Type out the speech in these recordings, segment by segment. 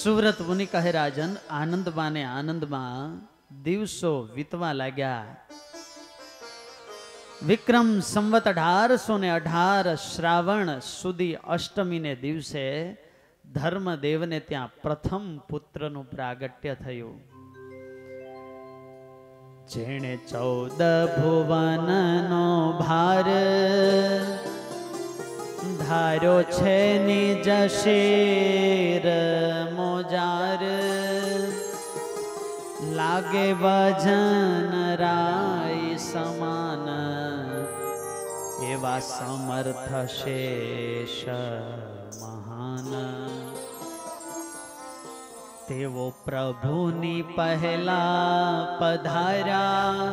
સુવ્રત મુનિ કહે રાજન, આનંદમાં ને આનંદમાં દિવસો વીતવા લાગ્યા. વિક્રમ સંવત 1818 શ્રાવણ સુધી અષ્ટમીને દિવસે ધર્મદેવને ત્યાં પ્રથમ પુત્રનું પ્રાગટ્ય થયું. જેણે 14 ભુવનનો ભાર ધાર્યો છે નિજ શેર મોજાર, લાગે વજન રાય સમાન એવા સમર્થ શેષ મહાન. તેઓ પ્રભુની પહેલા પધાર્યા,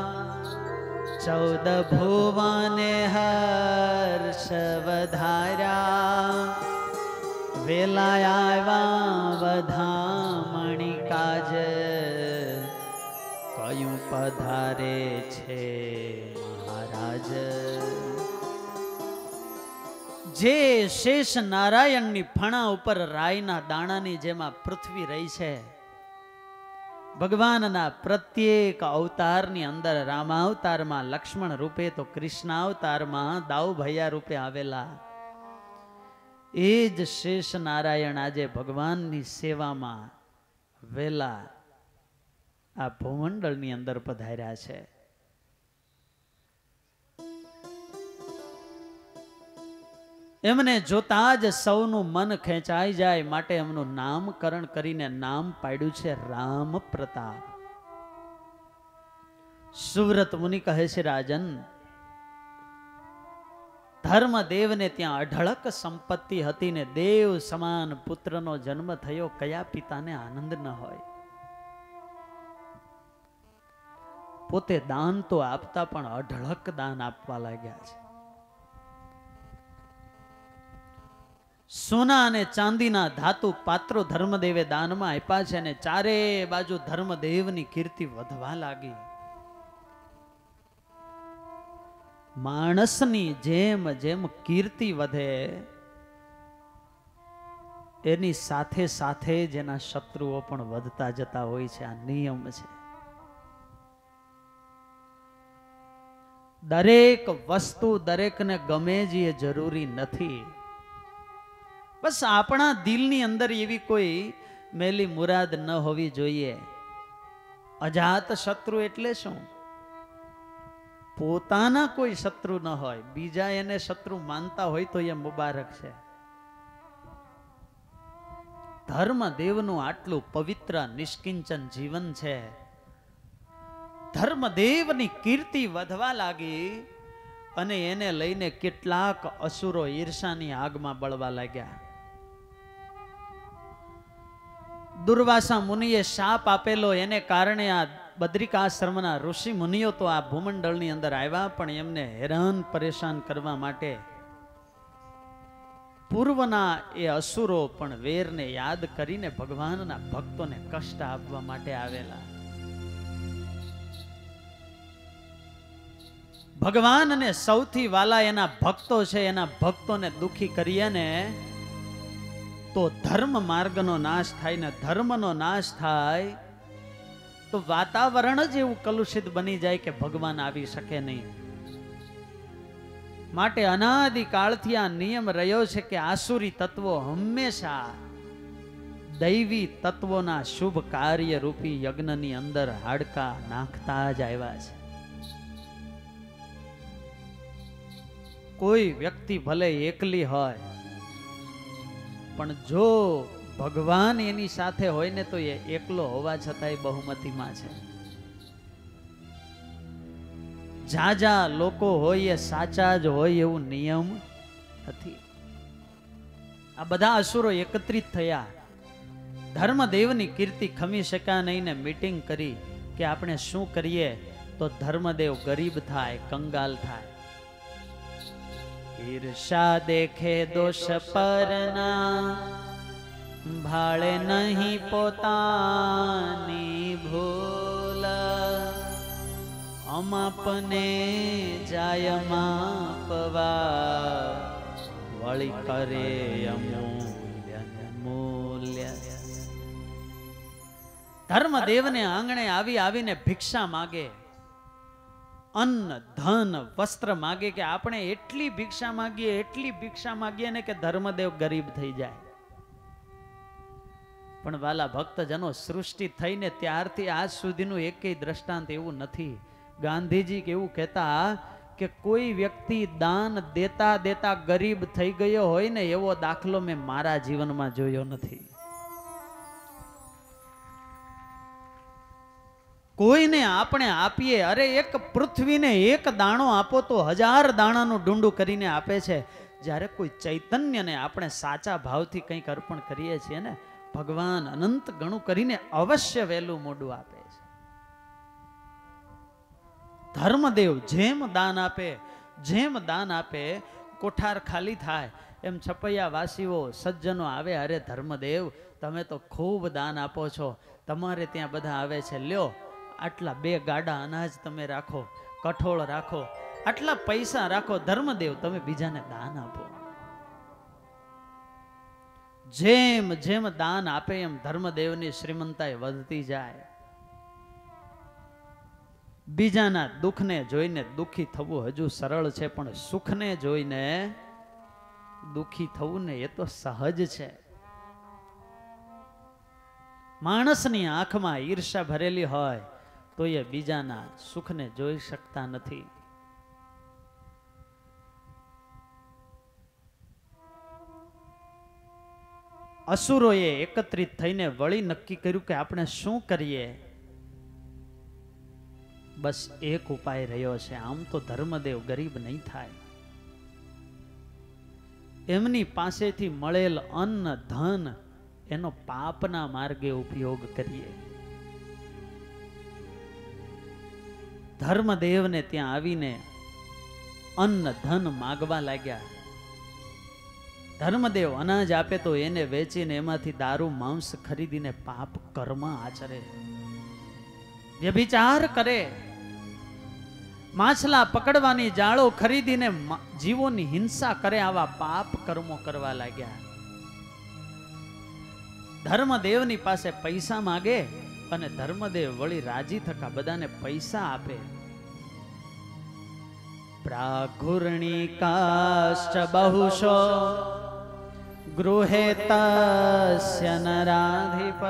14 ભુવને હર્ષ વધાર્યા. વેલા આવ્યા વધામણી કાજ, કયું પધારે છે મહારાજ. જે શેષ નારાયણની ફણા ઉપર રાયના દાણાની જેમાં પૃથ્વી રહી છે, ભગવાનના પ્રત્યેક અવતારની અંદર રામાવતારમાં લક્ષ્મણ રૂપે તો કૃષ્ણાવતારમાં દાઉ ભૈયા રૂપે આવેલા એ જ શેષ નારાયણ આજે ભગવાનની સેવામાં વેલા આ ભૂમંડળની અંદર પધાર્યા છે. એમને જોતા જ સૌનું મન ખેંચાઈ જાય માટે એમનું નામકરણ કરીને નામ પાડ્યું છે રામ પ્રતાપ. સુવ્રત મુનિ કહે છે રાજન, ધર્મદેવને ત્યાં અઢળક સંપત્તિ હતી ને દેવ સમાન પુત્રનો જન્મ થયો, કયા પિતાને આનંદ ન હોય. પોતે દાન તો આપતા પણ અઢળક દાન આપવા લાગ્યા છે. સોના અને ચાંદીના ધાતુ પાત્રો ધર્મદેવે દાનમાં આપ્યા છે અને ચારે બાજુ ધર્મદેવની કીર્તિ વધવા લાગી. માણસની જેમ જેમ કીર્તિ વધે એની સાથે સાથે જેના શત્રુઓ પણ વધતા જતા હોય છે. આ નિયમ છે. દરેક વસ્તુ દરેકને ગમે જ એ જરૂરી નથી. બસ આપણા દિલની અંદર એવી કોઈ મેલી મુરાદ ન હોવી જોઈએ. અજાત શત્રુ એટલે શું? પોતાના કોઈ શત્રુ ન હોય, બીજા એને શત્રુ માનતા હોય તો એ મુબારક છે. ધર્મદેવનું આટલું પવિત્ર નિષ્કિંચન જીવન છે. ધર્મદેવની કીર્તિ વધવા લાગી અને એને લઈને કેટલાક અસુરો ઈર્ષાની આગમાં બળવા લાગ્યા. દુર્વાસા મુનિએ શાપ આપેલો એને કારણે આ બદ્રિકાશ્રમના ઋષિ મુનિઓ તો આ ભૂમંડળની અંદર આવ્યા, પણ એમને હેરાન પરેશાન કરવા માટે પૂર્વના એ અસુરો પણ વેરને યાદ કરીને ભગવાનના ભક્તોને કષ્ટ આપવા માટે આવેલા. ભગવાનને સૌથી વાલા એના ભક્તો છે. એના ભક્તોને દુખી કરીએ ને તો ધર્મ માર્ગનો નાશ થાય ને ધર્મનો નાશ થાય તો વાતાવરણ જ એવું કલુષિત બની જાય કે ભગવાન આવી શકે નહીં. માટે અનાદિકાળથી આ નિયમ રહ્યો છે કે આસુરી તત્વો હંમેશા દૈવી તત્વોના શુભ કાર્ય રૂપી યજ્ઞની અંદર હાડકા નાખતા જ આવ્યા છે. કોઈ વ્યક્તિ ભલે એકલી હોય પણ જો ભગવાન એની સાથે હોય ને તો એ એકલો હોવા છતાંય બહુમતીમાં છે. જાજા લોકો હોય એ સાચા જ હોય એવું નિયમ નથી. આ બધા અસુરો એકત્રિત થયા, ધર્મદેવની કીર્તિ ખમી શક્યા નહીં ને મીટિંગ કરી કે આપણે શું કરીએ તો ધર્મદેવ ગરીબ થાય, કંગાલ થાય. ઈર્ષા દેખે દોષ પરના, ભાળે નહીં પોતાની ભૂલ. અમાપને જાય માપવા, વળી કરે અમૂલ્ય મૂલ્ય. ધર્મદેવને આંગણે આવીને ભિક્ષા માગે, અન્ન ધન વસ્ત્ર માગે કે આપણે એટલી ભિક્ષા માગીએ ને કે ધર્મદેવ ગરીબ થઈ જાય. પણ વાલા ભક્તજનો, સૃષ્ટિ થઈને ત્યારથી આજ સુધીનું એકેય દ્રષ્ટાંત એવું નથી. ગાંધીજી એવું કહેતા કે કોઈ વ્યક્તિ દાન દેતા દેતા ગરીબ થઈ ગયો હોય ને એવો દાખલો મેં મારા જીવનમાં જોયો નથી. કોઈને આપણે આપીએ, અરે એક પૃથ્વીને એક દાણો આપો તો 1000 દાણાનું ડુંડું કરીને આપે છે. જ્યારે કોઈ ચૈતન્યને આપણે સાચા ભાવથી કંઈક અર્પણ કરીએ છીએ ને, ભગવાન અનંત ગણું કરીને અવશ્ય વહેલું મોઢું આપે છે. ધર્મદેવ જેમ દાન આપે કોઠાર ખાલી થાય એમ છપૈયા વાસીઓ સજ્જનો આવે, અરે ધર્મદેવ તમે તો ખૂબ દાન આપો છો, તમારે ત્યાં બધા આવે છે, લ્યો આટલા 2 ગાડા અનાજ તમે રાખો, કઠોળ રાખો, આટલા પૈસા રાખો, ધર્મદેવ તમે બીજાને દાન આપો. જેમ જેમ દાન આપે એમ ધર્મદેવની શ્રીમંતાઈ વધતી જાય. બીજાના દુઃખને જોઈને દુઃખી થવું હજુ સરળ છે, પણ સુખને જોઈને દુઃખી થવું ને એ તો સહજ છે. માણસની આંખમાં ઈર્ષા ભરેલી હોય તો એ બીજાના સુખને જોઈ શકતા નથી. અસુરોએ એકત્રિત થઈને વળી નક્કી કર્યું કે આપણે શું કરીએ. બસ એક ઉપાય રહ્યો છે. આમ તો ધર્મદેવ ગરીબ નહીં થાય. એમની પાસેથી મળેલ અન્ન ધન એનો પાપના માર્ગે ઉપયોગ કરીએ. ધર્મદેવને ત્યાં આવીને અન્ન ધન માગવા લાગ્યા. ધર્મદેવ અનાજ આપે તો એને વેચીને એમાંથી દારૂ માંસ ખરીદીને પાપ કર્મ આચરે, વ્યભિચાર કરે, માછલા પકડવાની જાળો ખરીદીને જીવોની હિંસા કરે, આવા પાપ કર્મો કરવા લાગ્યા. ધર્મદેવની પાસે પૈસા માગે અને ધર્મદેવ વળી રાજી થકા બધાને પૈસા આપે. પ્રાઘુર્ણિકાશ્ચ બહુશો ગૃહે તસ્ય નરાધિપ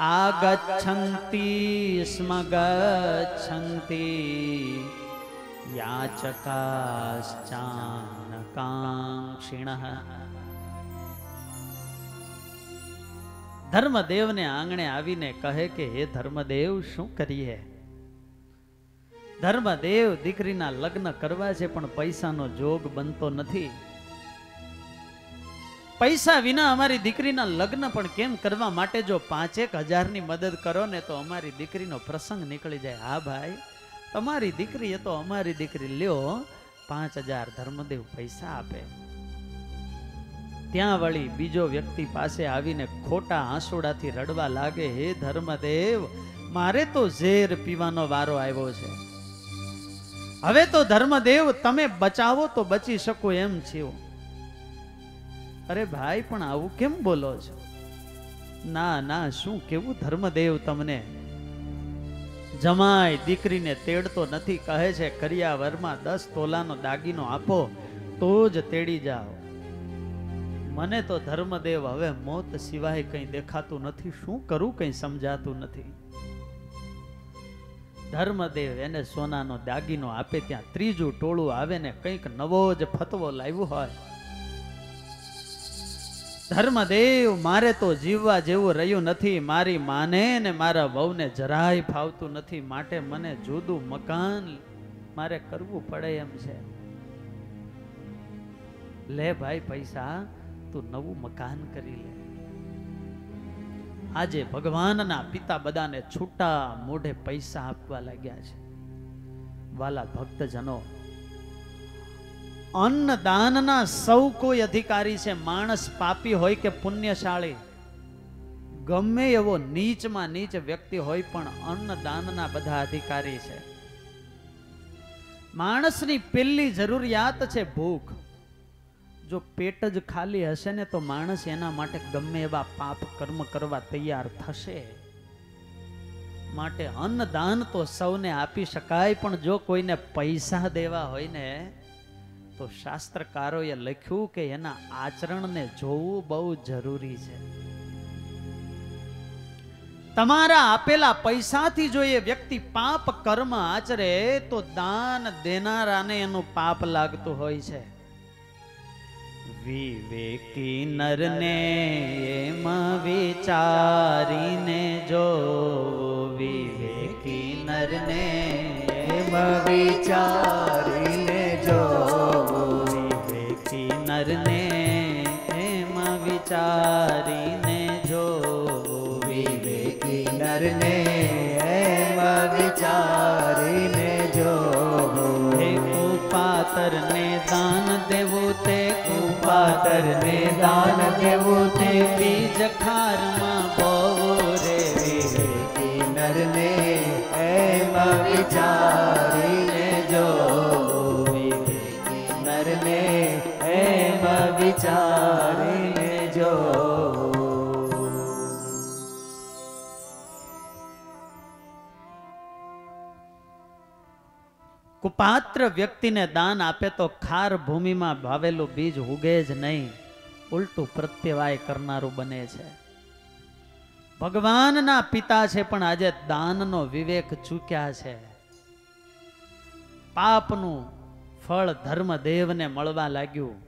આગચ્છન્તિ સ્મ ગચ્છન્તિ યાચકાશ્ચાનકાંક્ષિણઃ. ધર્મદેવને આંગણે આવીને કહે કે હે ધર્મદેવ, શું કરીએ? ધર્મદેવ દીકરીના લગ્ન કરવા છે પણ પૈસાનો જોગ બનતો નથી. પૈસા વિના અમારી દીકરીના લગ્ન પણ કેમ કરવા માટે જો 5-1000 ની મદદ કરો ને તો અમારી દીકરીનો પ્રસંગ નીકળી જાય. હા ભાઈ, તમારી દીકરી એ તો અમારી દીકરી, લ્યો 5000. ધર્મદેવ પૈસા આપે. ત્યાં વળી બીજો વ્યક્તિ પાસે આવીને ખોટા આંસુડાથી રડવા લાગે, હે ધર્મદેવ, મારે તો ઝેર પીવાનો વારો આવ્યો છે. હવે તો ધર્મદેવ તમે બચાવો તો બચી શકો એમ છો. અરે ભાઈ, પણ આવું કેમ બોલો છો? ના ના, શું કેવું ધર્મદેવ તમને? જમાઈ દીકરીને તેડતો નથી, કહે છે કરિયાવરમાં 10 તોલાનો દાગીનો આપો તો જ તેડી જાઓ. મને તો ધર્મદેવ હવે મોત સિવાય કંઈ દેખાતું નથી. શું કરું કંઈ સમજાતું નથી. ધર્મદેવ એને સોનાનો દાગીનો આપે. ત્યાં ત્રીજું ટોળું આવે ને કંઈક નવો જ ફતવો લાવ્યો હોય. ધર્મદેવ, મારે તો જીવવા જેવું રહ્યું નથી. મારી માને ને મારા વહુને જરાય ફાવતું નથી, માટે મને જુદું મકાન મારે કરવું પડે એમ છે. લે ભાઈ પૈસા, તું નવું મકાન કરી લે. આજે ભગવાનના પિતા બધાને છૂટા મોઢે પૈસા આપવા લાગ્યા છે. વાલા ભક્તજનો, અન્નદાનના સૌ કોઈ અધિકારી છે. માણસ પાપી હોય કે પુણ્યશાળી, ગમે એવો નીચમાં નીચ વ્યક્તિ હોય, પણ અન્નદાનના બધા અધિકારી છે. માણસની પહેલી જરૂરિયાત છે ભૂખ. જો પેટ જ ખાલી હશે ને તો માણસ એના માટે ગમે એવા પાપ કર્મ કરવા તૈયાર થશે. માટે અન્નદાન તો સૌને આપી શકાય, પણ જો કોઈને પૈસા દેવા હોય ને તો શાસ્ત્રકારોએ લખ્યું કે એના આચરણને જોવું બહુ જરૂરી છે. તમારા આપેલા પૈસાથી જો એ વ્યક્તિ પાપ કર્મ આચરે તો દાન દેનારાને એનું પાપ લાગતું હોય છે. વિવેકી નરને એમાં વિચારીને જો, વિવેકી નરને એમાં વિચારીને જો, વિવેકી નરને એમાં વિચારીને જો, વિવેકી નરને એમાં વિચારીને જો. હે કુપાતરને દાન દેવું તે, કુપાતરને દાન દેવું તે, બીજ ખારમાં બહુ રે. વિવેકી નરને એમાં વિચારીને જો, વિવેકી નરને એમાં વિચારીને જો. કુપાત્ર વ્યક્તિને દાન આપે તો ખાર ભૂમિમાં ભાવેલું બીજ ઉગે જ નહીં, ઉલટું પ્રત્યવાય કરનારું બને છે. ભગવાનના પિતા છે પણ આજે દાનનો વિવેક ચૂક્યા છે. પાપનું ફળ ધર્મદેવને મળવા લાગ્યું.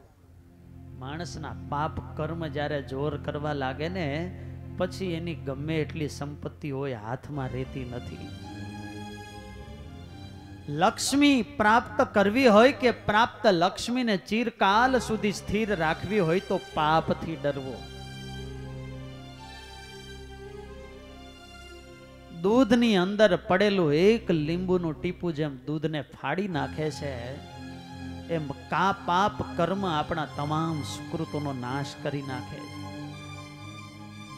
માણસના પાપ કર્મ જ્યારે જોર કરવા લાગે ને પછી એની ગમે એટલી સંપત્તિ હોય હાથમાં રહેતી નથી. લક્ષ્મી પ્રાપ્ત કરવી હોય કે પ્રાપ્ત લક્ષ્મીને ચિરકાલ સુધી સ્થિર રાખવી હોય તો પાપથી ડરવો. દૂધની અંદર પડેલું એક લીંબુનું ટીપું જેમ દૂધને ફાડી નાખે છે, એમ પાપ કર્મ આપણા તમામ સુકૃતોનો નાશ કરી નાખે છે.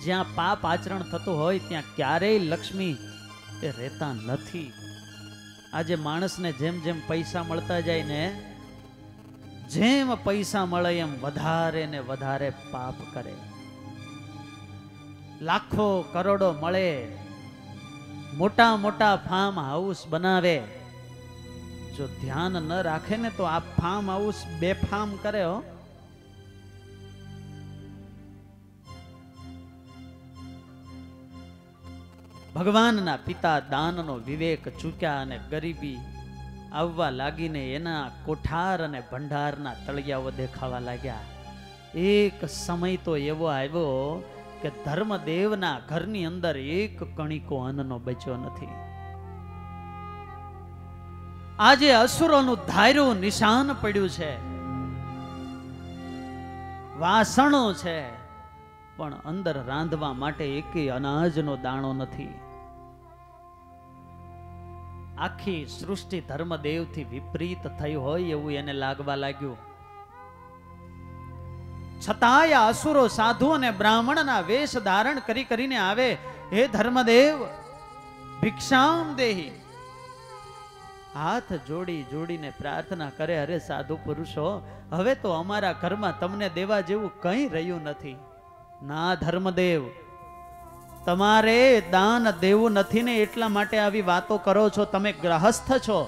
જ્યાં પાપ આચરણ થતું હોય ત્યાં ક્યારેય લક્ષ્મી એ રહેતા નથી. આજે માણસને જેમ જેમ પૈસા મળતા જાય ને, જેમ પૈસા મળે એમ વધારે ને વધારે પાપ કરે. લાખો કરોડો મળે, મોટા મોટા ફાર્મ હાઉસ બનાવે, જો ધ્યાન ન રાખે ને તો આ ફાર્મ હાઉસ બેફામ કરે હો. ભગવાનના પિતા દાનનો વિવેક ચૂક્યા અને ગરીબી આવવા લાગીને એના કોઠાર અને ભંડારના તળિયાઓ દેખાવા લાગ્યા. એક સમય તો એવો આવ્યો કે ધર્મદેવના ઘરની અંદર એક કણિકો અન્નનો બચ્યો નથી. આજે અસુરોનું ધાર્યું નિશાન પડ્યું છે, વાસણો છે, પણ અંદર રાંધવા માટે એકેય અનાજનો દાણો નથી. આખી સૃષ્ટિ ધર્મદેવથી વિપરીત થઈ હોય એવું એને લાગવા લાગ્યું. છતાંય અસુરો સાધુ અને બ્રાહ્મણના વેશ ધારણ કરીને આવે, હે ધર્મદેવ ભિક્ષામ દેહી. હાથ જોડી જોડીને પ્રાર્થના કરે, અરે સાધુ પુરુષો, હવે તો અમારા ઘરમાં તમને દેવા જેવું કંઈ રહ્યું નથી. ના ધર્મદેવ, તમારે દાન દેવું નથી ને એટલા માટે આવી વાતો કરો છો. તમે ગ્રહસ્થ છો,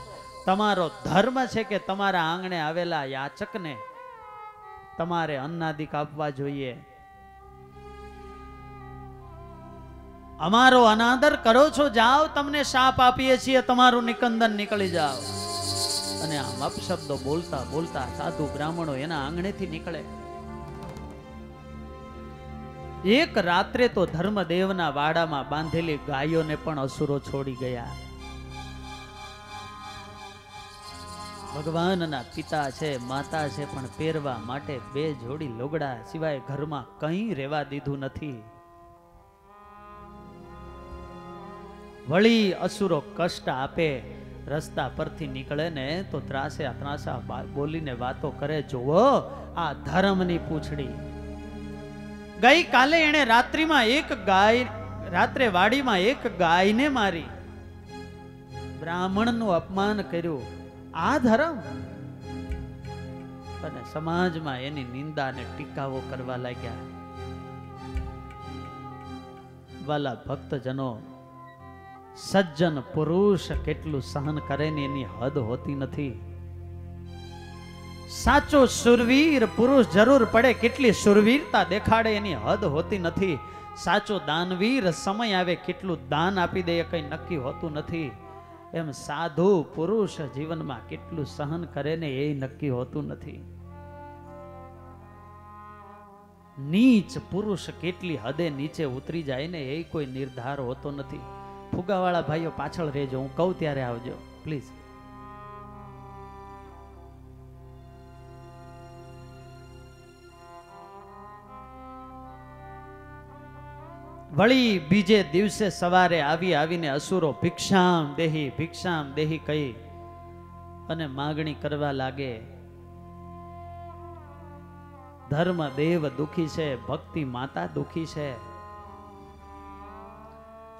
તમારો ધર્મ છે કે તમારા આંગણે આવેલા યાચકને તમારે અન્નાદિક આપવા જોઈએ. અમારો અનાદર કરો છો, જાઓ તમને શાપ આપીએ છીએ, તમારું નિકંદન નીકળી જાઓ. અને આમ અપશબ્દો બોલતા બોલતા સાધુ બ્રાહ્મણો એના આંગણેથી નીકળે. એક રાત્રે તો ધર્મદેવના વાડામાં બાંધેલી ગાયોને પણ અસુરો છોડી ગયા. ભગવાનના પિતા છે, માતા છે, પણ પહેરવા માટે 2 જોડી લોગડા સિવાય ઘરમાં કંઈ રહેવા દીધું નથી. વળી અસુરો કષ્ટ આપે, રસ્તા પરથી નીકળે ને તો ત્રાસા બોલીને વાતો કરે. જુઓ આ ધર્મની પૂંછડી, ગઈ કાલે એને રાત્રે વાડીમાં એક ગાયને મારી, બ્રાહ્મણનું અપમાન કર્યું. આ ધર્મ? અને સમાજમાં એની નિંદા ને ટીકાઓ કરવા લાગ્યા. વાલા ભક્તજનો, સજ્જન પુરુષ કેટલું સહન કરે ને એની હદ હોતી નથી. સાચો શુરવીર પુરુષ જરૂર પડે કેટલી શુરવીરતા દેખાડે એની હદ હોતી નથી. સાચો દાનવીર સમય આવે કેટલું દાન આપી દે કઈ નક્કી હોતું નથી. એમ સાધુ પુરુષ જીવનમાં કેટલું સહન કરે ને એ નક્કી હોતું નથી. નીચ પુરુષ કેટલી હદે નીચે ઉતરી જાય ને એ કોઈ નિર્ધાર હોતો નથી. ફુગાવાળા ભાઈઓ પાછળ રહેજો, હું કહું ત્યારે આવજો પ્લીઝ. વળી બીજે દિવસે સવારે આવીને અસુરો ભિક્ષામ દેહી કહી અને માગણી કરવા લાગે. ધર્મ દેવ દુખી છે, ભક્તિ માતા દુખી છે.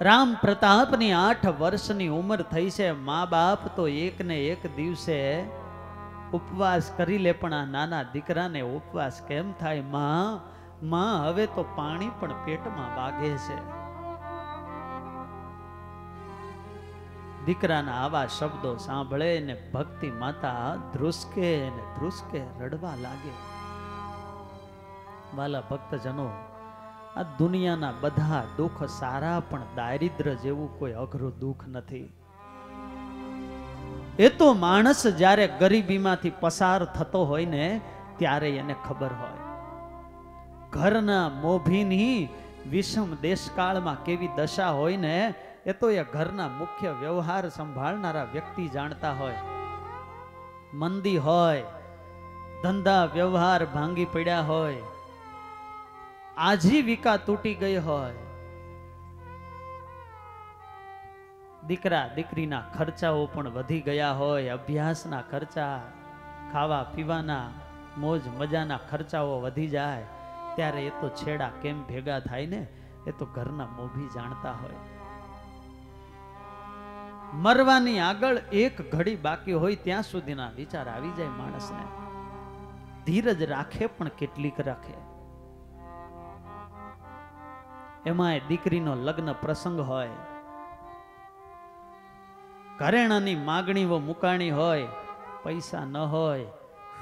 રામ પ્રતાપની 8 વર્ષની ઉંમર થઈ છે. મા બાપ તો એક ને એક દિવસે ઉપવાસ કરી લે, પણ આ નાના દીકરાને ઉપવાસ કેમ થાય? માં હવે તો પાણી પણ પેટમાં વાગે છે. દીકરાના આવા શબ્દો સાંભળે ને ભક્તિ માતા ધ્રુસકે રડવા લાગે. વાલા ભક્તજનો, આ દુનિયાના બધા દુઃખ સારા, પણ દારિદ્ર્ય જેવું કોઈ અઘરું દુઃખ નથી. એ તો માણસ જ્યારે ગરીબીમાંથી પસાર થતો હોય ને ત્યારે એને ખબર હોય. ઘરના મોભીની વિષમ દેશકાળમાં કેવી દશા હોય ને એ તો એ ઘરના મુખ્ય વ્યવહાર સંભાળનારા વ્યક્તિ જાણતા હોય. મંદી હોય, ધંધા વ્યવહાર ભાંગી પડ્યા હોય, આજીવિકા તૂટી ગઈ હોય, દીકરા દીકરીના ખર્ચાઓ પણ વધી ગયા હોય, અભ્યાસના ખર્ચા, ખાવા પીવાના મોજ મજાના ખર્ચાઓ વધી જાય, ત્યારે એ તો છેડા કેમ ભેગા થાય ને એ તો ઘરના મોભી જાણતા હોય. મરવાની આગળ એક ઘડી બાકી હોય ત્યાં સુધીના વિચાર આવી જાય માણસને. ધીરજ રાખે પણ કેટલીક રાખે. એમાંય દીકરીનો લગ્ન પ્રસંગ હોય, ઘરેણાની માગણીઓ મુકાણી હોય, પૈસા ન હોય,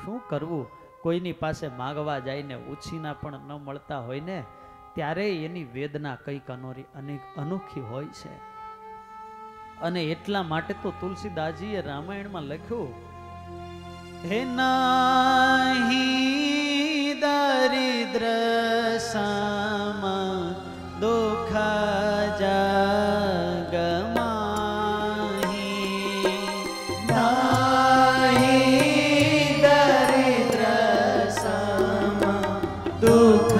શું કરવું? કોઈની પાસે માગવા જાય ને ઉછીના પણ ન મળતા હોય ને ત્યારે એની વેદના કઈક અનોખી હોય છે. અને એટલા માટે તો તુલસીદાસજીએ રામાયણમાં લખ્યું, હે નાહી દરિદ્ર સામા દુઃખ જગમાહી, નાહી દરિદ્ર સામા દુઃખ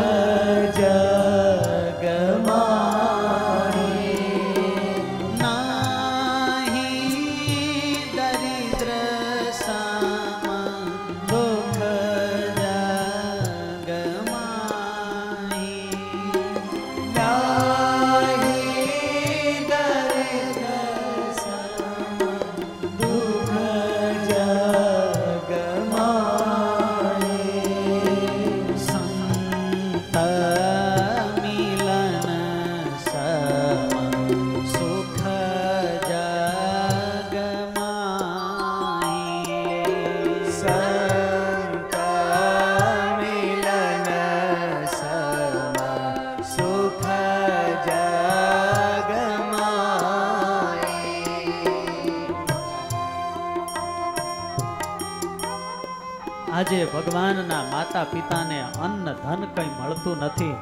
આજે ભગવાનના માતા પિતાને અન્ન ધન કઈ મળતું નથી.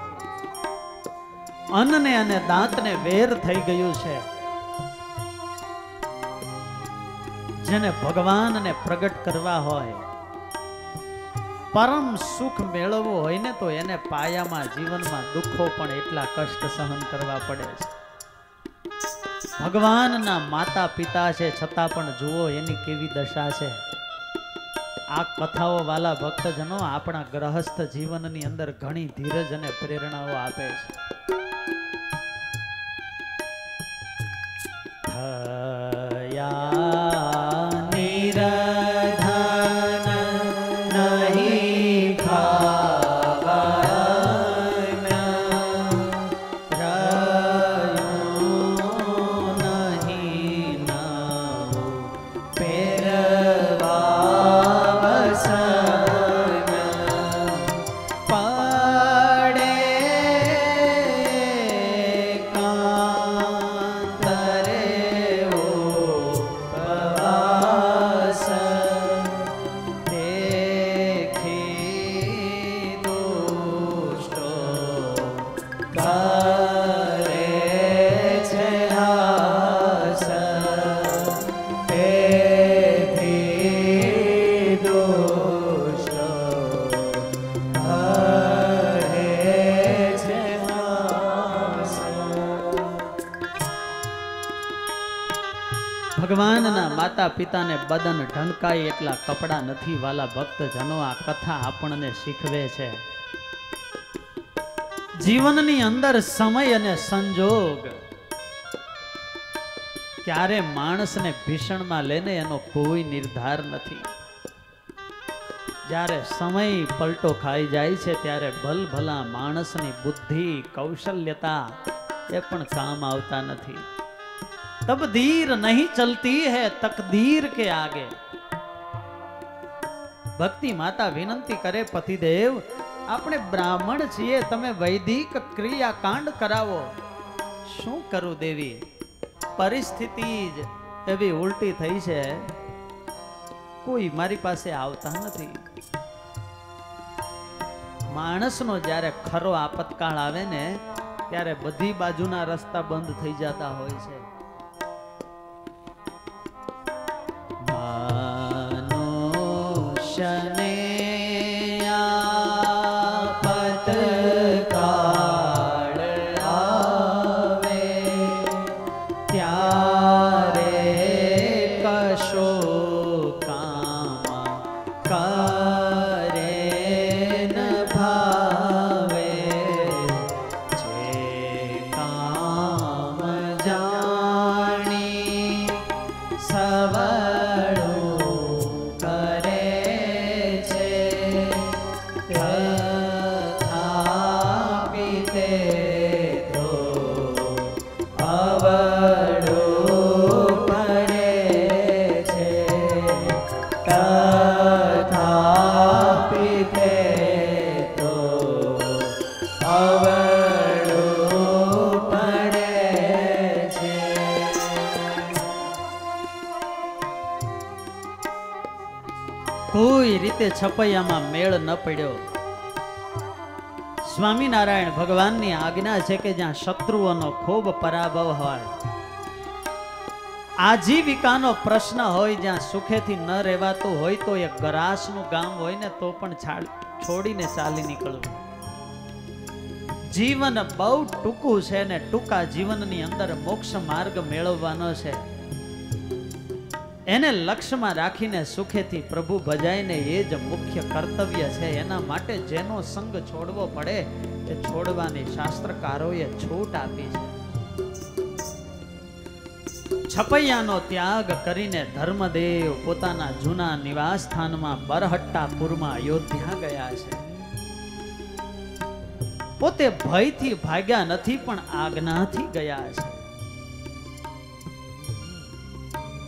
અન્નને અને દાંતને વેર થઈ ગયું છે. જેને ભગવાનને પ્રગટ કરવા હોય, પરમ સુખ મેળવવું હોય ને તો એને પાયામાં જીવનમાં દુઃખો પણ એટલા કષ્ટ સહન કરવા પડે છે. ભગવાનના માતા પિતા છે છતાં પણ જુઓ એની કેવી દશા છે. આ કથાઓ વાલા ભક્તજનો આપણા ગ્રહસ્થ જીવનની અંદર ઘણી ધીરજ અને પ્રેરણાઓ આપે છે. નહીં ભગવાનના માતા પિતાને બદન ઢંકાય એટલા કપડા નથી વાલા ભક્તજનો. આ કથા આપણને શીખવે છે જીવનની અંદર સમય અને સંજોગ ક્યારે માણસને ભીષણમાં લેને એનો કોઈ નિર્ધાર નથી. જ્યારે સમય પલટો ખાઈ જાય છે ત્યારે ભલભલા માણસની બુદ્ધિ કૌશલ્યતા એ પણ કામ આવતા નથી. તબદીર નહીં ચલતી હૈ તકદીર કે આગે. ભક્તિ માતા વિનંતી કરે, પતિદેવ આપણે બ્રાહ્મણ છીએ, તમે વૈદિક ક્રિયાકાંડ કરાવો. શું કરું દેવી, પરિસ્થિતિ જ એવી ઉલટી થઈ છે, કોઈ મારી પાસે આવતા નથી. માણસનો જ્યારે ખરો આપતકાળ આવે ને ત્યારે બધી બાજુના રસ્તા બંધ થઈ જતા હોય છે. મનુષ્યને આપતકાળ આવે ત્યારે કશો કામ કરે ન ભાવે. જે કામ જાણી સવળું કરે છે તથાપિ તે તો અવળું પડે છે. તથાપિ તે તો અવળું પડે છે. કોઈ રીતે છપૈયામાં મેળ ન પડ્યો. સ્વામિનારાયણ ભગવાનની આજ્ઞા છે કે જ્યાં શત્રુઓનો ખૂબ પરાભવ હોય, આજીવિકાનો પ્રશ્ન હોય, જ્યાં સુખેથી ન રહેવાતું હોય, તો એક ગરાસનું ગામ હોય ને તો પણ છોડીને ચાલી નીકળવું. જીવન બહુ ટૂંકું છે ને ટૂંકા જીવનની અંદર મોક્ષ માર્ગ મેળવવાનો છે. એને લક્ષ્યમાં રાખીને સુખેથી પ્રભુ ભજાઈને એ જ મુખ્ય કર્તવ્ય છે. એના માટે જેનો સંગ છોડવો પડે એ છોડવાની શાસ્ત્રકારોએ છૂટ આપી છે. છપૈયાનો ત્યાગ કરીને ધર્મદેવ પોતાના જૂના નિવાસ સ્થાનમાં બરહટ્ટાપુરમાં અયોધ્યા ગયા છે. પોતે ભયથી ભાગ્યા નથી પણ આજ્ઞાથી ગયા છે.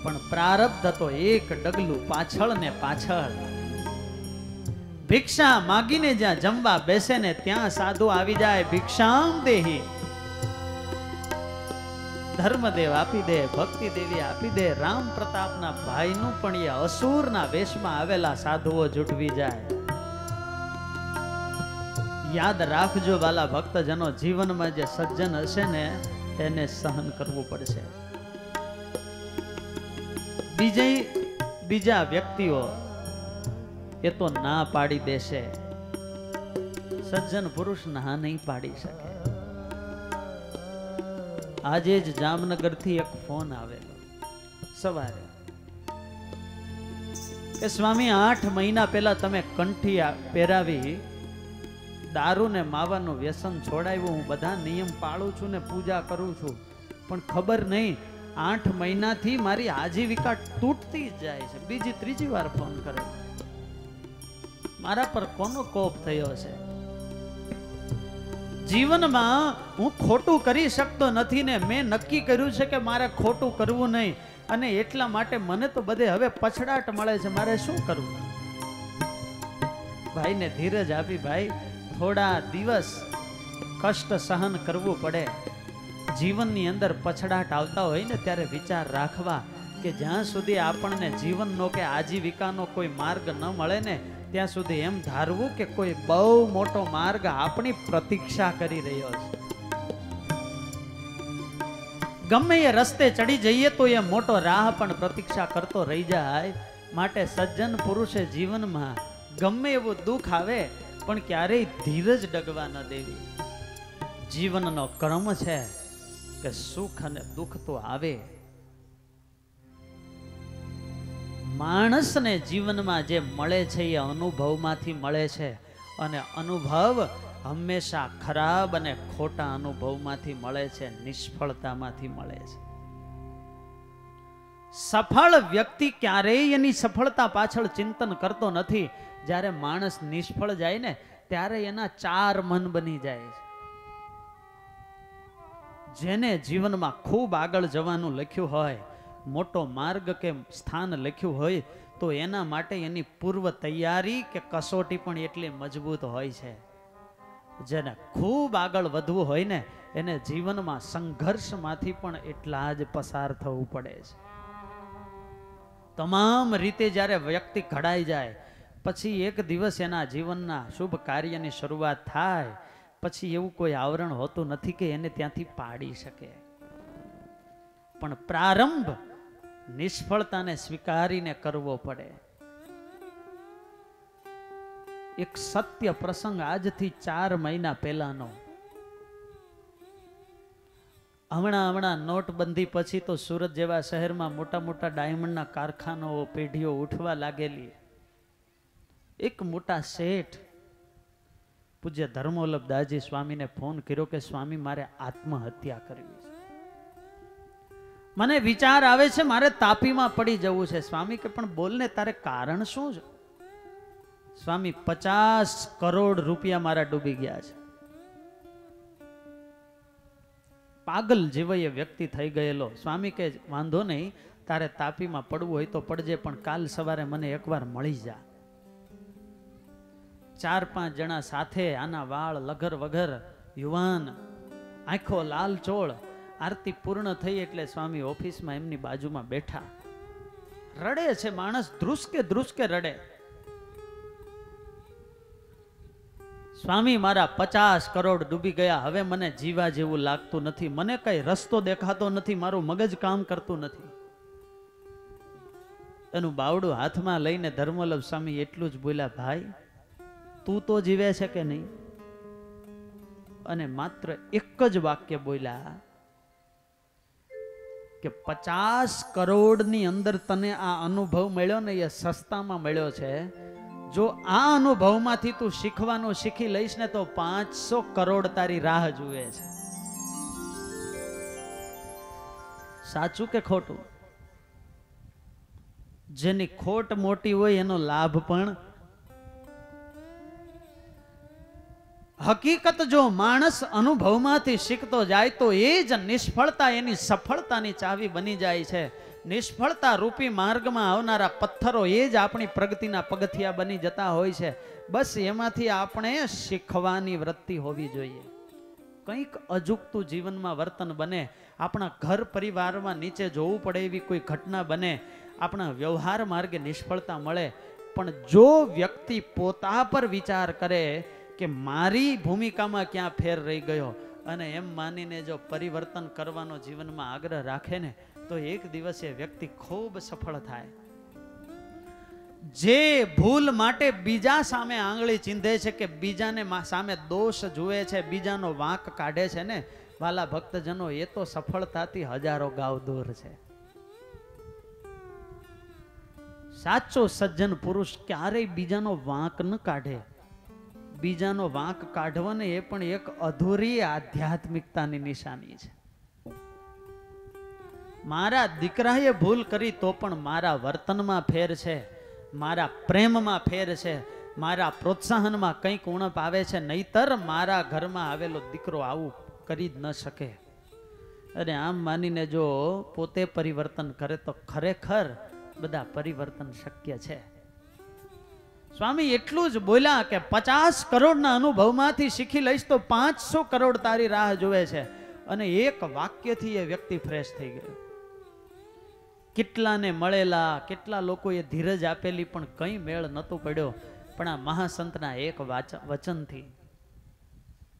પણ પ્રારબ્ધ તો એક ડગલું પાછળ ને પાછળ. ભિક્ષા માગીને જ્યાં જમવા બેસે ને ત્યાં સાધુ આવી જાય, ભિક્ષામ દેહી. ધર્મદેવ આપી દે, ભક્તિ દેવી આપી દે. રામ પ્રતાપના ભાઈનું પણ એ અસુરના વેશમાં આવેલા સાધુઓ જુટવી જાય. યાદ રાખજો વાલા ભક્તજનો, જીવનમાં જે સજ્જન હશે ને એને સહન કરવું પડશે. બીજા વ્યક્તિઓ એ તો ના પાડી દેશે, સજ્જન પુરુષ ના નહીં પાડી શકે. આજે જ જામનગર થી એક ફોન આવેલો સવારે કે સ્વામી 8 મહિના પહેલા તમે કંઠી પહેરાવી, દારૂ ને માવાનું વ્યસન છોડાવ્યું, હું બધા નિયમ પાળું છું ને પૂજા કરું છું, પણ ખબર નહીં 8 મહિનાથી મારી આજીવિકા તૂટતી જ જાય છે. બીજી ત્રીજી વાર ફોન કરે, મારા પર કોનો કોપ થયો છે? જીવનમાં હું ખોટું કરી શકતો નથી ને મેં નક્કી કર્યું છે કે મારે ખોટું કરવું નહીં, અને એટલા માટે મને તો બધે હવે પછડાટ મળે છે, મારે શું કરવું? ભાઈને ધીરજ આપી, ભાઈ થોડા દિવસ કષ્ટ સહન કરવું પડે. જીવનની અંદર પછડાટ આવતા હોય ને ત્યારે વિચાર રાખવા કે જ્યાં સુધી આપણને જીવનનો કે આજીવિકાનો કોઈ માર્ગ ન મળે ને ત્યાં સુધી એમ ધારવું કે કોઈ બહુ મોટો માર્ગ આપણી પ્રતીક્ષા કરી રહ્યો છે. ગમે એ રસ્તે ચડી જઈએ તો એ મોટો રાહ પણ પ્રતીક્ષા કરતો રહી જાય. માટે સજ્જન પુરુષે જીવનમાં ગમે એવું દુઃખ આવે પણ ક્યારેય ધીરજ ડગવા ન દેવી. જીવનનો ક્રમ છે કે સુખ અને દુઃખ તો આવે. માણસને જીવનમાં જે મળે છે એ અનુભવમાંથી મળે છે, અને અનુભવ હંમેશા ખરાબ અને ખોટા અનુભવમાંથી મળે છે, નિષ્ફળતામાંથી મળે છે. સફળ વ્યક્તિ ક્યારેય એની સફળતા પાછળ ચિંતન કરતો નથી. જ્યારે માણસ નિષ્ફળ જાય ને ત્યારે એના ચાર મન બની જાય છે. જેને જીવનમાં ખૂબ આગળ જવાનું લખ્યું હોય, મોટો માર્ગ કે સ્થાન લખ્યું હોય, તો એના માટે એની પૂર્વ તૈયારી કે કસોટી પણ એટલી મજબૂત હોય છે. જેને ખૂબ આગળ વધવું હોય ને એને જીવનમાં સંઘર્ષમાંથી પણ એટલા જ પસાર થવું પડે છે. તમામ રીતે જ્યારે વ્યક્તિ ઘડાઈ જાય પછી એક દિવસ એના જીવનના શુભ કાર્યની શરૂઆત થાય, પછી એવું કોઈ આવરણ હોતું નથી કે એને ત્યાંથી પાડી શકે. પણ પ્રારંભ નિષ્ફળતાને સ્વીકારીને કરવો પડે. એક સત્ય પ્રસંગ આજથી 4 મહિના પહેલાનો. હમણાં નોટબંધી પછી તો સુરત જેવા શહેરમાં મોટા મોટા ડાયમંડના કારખાનાઓ, પેઢીઓ ઉઠવા લાગેલી. એક મોટા શેઠ પૂજ્ય ધર્મવલ્લભ દાસજી સ્વામીને ફોન કર્યો કે સ્વામી મારે આત્મહત્યા કરવી છે. મને વિચાર આવે છે મારે તાપીમાં પડી જવું છે. સ્વામી કે પણ બોલને તારે કારણ શું છે? સ્વામી 50 કરોડ રૂપિયા મારા ડૂબી ગયા છે. પાગલ જેવો એ વ્યક્તિ થઈ ગયેલો. સ્વામી કે વાંધો નહીં, તારે તાપીમાં પડવું હોય તો પડજે, પણ કાલ સવારે મને એકવાર મળી જા. 4-5 જણા સાથે, આના વાળ લગર વગર, યુવાન, આંખો લાલ ચોળ. આરતી પૂર્ણ થઈ એટલે સ્વામી ઓફિસમાં એમની બાજુમાં બેઠા. રડે છે માણસ, ધ્રુસકે રડે. સ્વામી મારા 50 કરોડ ડૂબી ગયા, હવે મને જીવા જેવું લાગતું નથી, મને કઈ રસ્તો દેખાતો નથી, મારું મગજ કામ કરતું નથી. એનું બાવડું હાથમાં લઈને ધર્મવલ્લભ સ્વામી એટલું જ બોલ્યા, ભાઈ તું તો જીવે છે કે નહીં? અને માત્ર એક જ વાક્ય બોલ્યા કે 50 કરોડની અંદર તને આ અનુભવ મળ્યો ને એ સસ્તામાં મળ્યો છે. જો આ અનુભવમાંથી તું શીખવાનું શીખી લઈશ ને તો 500 કરોડ તારી રાહ જુએ છે. સાચું કે ખોટું? જેની ખોટ મોટી હોય એનો લાભ પણ. હકીકત જો માણસ અનુભવમાંથી શીખતો જાય તો એ જ નિષ્ફળતા એની સફળતાની ચાવી બની જાય છે. નિષ્ફળતા રૂપી માર્ગમાં આવનારા પથ્થરો એ જ આપણી પ્રગતિના પગથિયા બની જતા હોય છે. બસ એમાંથી આપણે શીખવાની વૃત્તિ હોવી જોઈએ. કંઈક અજુગતું જીવનમાં વર્તન બને, આપણા ઘર પરિવારમાં નીચે જોવું પડે એવી કોઈ ઘટના બને, આપણા વ્યવહાર માર્ગે નિષ્ફળતા મળે, પણ જો વ્યક્તિ પોતા પર વિચાર કરે કે મારી ભૂમિકામાં ક્યાં ફેર રહી ગયો અને એમ માનીને જો પરિવર્તન કરવાનો જીવનમાં આગ્રહ રાખે ને તો એક દિવસે વ્યક્તિ ખૂબ સફળ થાય. જે ભૂલ માટે બીજા સામે આંગળી ચીંધે છે કે બીજાને સામે દોષ જુએ છે, બીજાનો વાંક કાઢે છે ને વાલા ભક્તજનો, એ તો સફળતાથી હજારો ગાવ દૂર છે. સાચો સજ્જન પુરુષ ક્યારેય બીજાનો વાંક ન કાઢે. બીજાનો વાંક કાઢવાને એ પણ એક અધૂરી આધ્યાત્મિકતાની નિશાની છે. મારા દીકરાએ ભૂલ કરી તો પણ મારા વર્તનમાં ફેર છે, મારા પ્રેમમાં ફેર છે, મારા પ્રોત્સાહનમાં કંઈક ઉણપ આવે છે, નહીતર મારા ઘરમાં આવેલો દીકરો આવું કરી જ ન શકે. અને આમ માનીને જો પોતે પરિવર્તન કરે તો ખરેખર બધા પરિવર્તન શક્ય છે. સ્વામી એટલું જ બોલ્યા કે 50 કરોડના અનુભવમાંથી શીખી લઈશ તો 500 કરોડ તારી રાહ જોવે છે. અને એક વાક્યથી એ વ્યક્તિ ફ્રેશ થઈ ગયો. કેટલાને મળેલા, કેટલા લોકોએ ધીરજ આપેલી પણ કંઈ મેળ નહોતો પડ્યો. પણ આ મહાસંતના એક વચનથી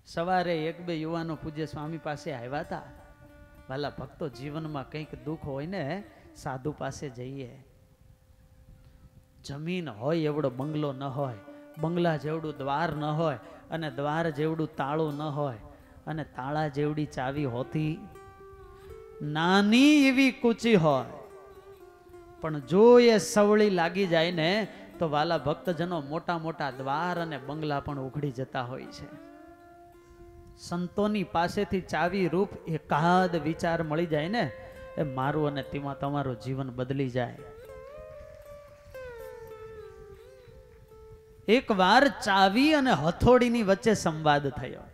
સવારે 1-2 યુવાનો પૂજ્ય સ્વામી પાસે આવ્યા હતા વાલા ભક્તો, જીવનમાં કંઈક દુઃખ હોય ને, સાધુ પાસે જઈએ. જમીન હોય એવડો બંગલો ન હોય, બંગલા જેવડું દ્વાર ન હોય, અને દ્વાર જેવડું તાળું ન હોય, અને તાળા જેવડી ચાવી હોતી નાની એવી કૂચી હોય, પણ જો એ સવળી લાગી જાય ને તો વાલા ભક્તજનો મોટા મોટા દ્વાર અને બંગલા પણ ઉઘડી જતા હોય છે. સંતોની પાસેથી ચાવી રૂપ એકાદ વિચાર મળી જાય ને, એ મારું અને તેમાં તમારું જીવન બદલી જાય. એક વાર ચાવી અને હથોડીની વચ્ચે સંવાદ થયો.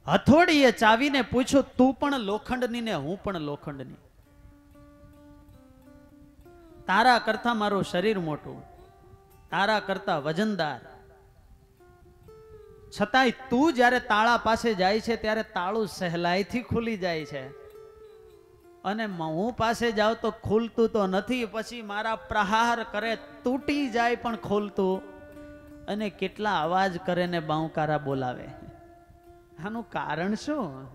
હથોડીએ ચાવીને પૂછ્યું, તું પણ લોખંડની ને હું પણ લોખંડની. તારા કરતા મારું શરીર મોટું, તારા કરતા વજનદાર, છતાંય તું જ્યારે તાળા પાસે જાય છે ત્યારે તાળું સહેલાઈથી ખુલી જાય છે, અને હું પાસે જાઉં તો ખુલતું તો નથી. પછી મારા પ્રહાર કરે તૂટી જાય પણ ખોલતું, અને કેટલા અવાજ કરે ને બાંકારા બોલાવે. આનું કારણ શું?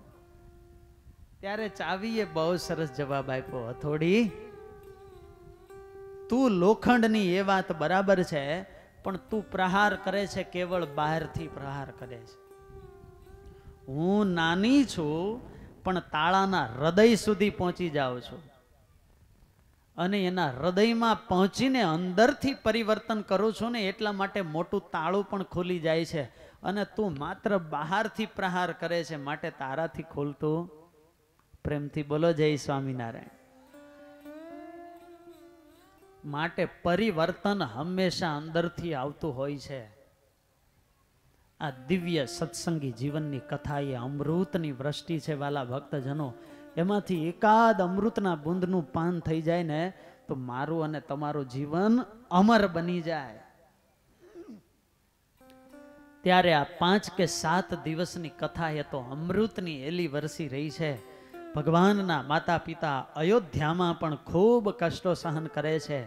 ત્યારે ચાવીએ બહુ સરસ જવાબ આપ્યો, હથોડી, તું લોખંડની એ વાત બરાબર છે, પણ તું પ્રહાર કરે છે કેવળ બહારથી પ્રહાર કરે છે. હું નાની છું પણ તાળાના હૃદય સુધી પહોંચી જાઉં છું, અને એના હૃદયમાં પહોંચીને અંદરથી પરિવર્તન કરું છું ને, એટલા માટે મોટું તાળું પણ ખુલી જાય છે. અને તું માત્ર બહારથી પ્રહાર કરે છે, માટે તારાથી ખોલતું. પ્રેમથી બોલો જય સ્વામિનારાયણ. માટે પરિવર્તન હંમેશા અંદરથી આવતું હોય છે. આ દિવ્ય સત્સંગી જીવનની કથા એ અમૃતની વૃષ્ટિ છે વાલા ભક્તજનો. એમાંથી એકાદ અમૃતના બુંદનું પાન થઈ જાય ને તો મારું અને તમારું જીવન અમર બની જાય. ત્યારે આ 5 કે 7 દિવસની કથા એ તો અમૃતની એલી વરસી રહી છે. ભગવાનના માતા પિતા અયોધ્યામાં પણ ખૂબ કષ્ટો સહન કરે છે.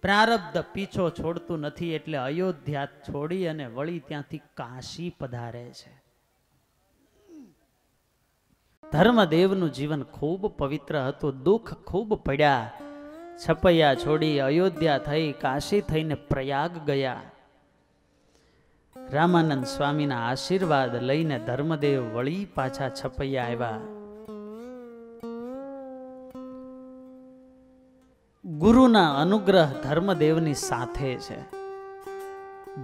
પ્રારબ્ધ પીછો છોડતું નથી, એટલે અયોધ્યા છોડી અને વળી ત્યાંથી કાશી પધારે છે. ધર્મદેવનું જીવન ખૂબ પવિત્ર હતું. દુઃખ ખૂબ પડ્યા. છપૈયા છોડી અયોધ્યા થઈ, કાશી થઈને પ્રયાગ ગયા. રામાનંદ સ્વામીના આશીર્વાદ લઈને ધર્મદેવ વળી પાછા છપૈયા આવ્યા. ગુરુના અનુગ્રહ ધર્મદેવની સાથે છે.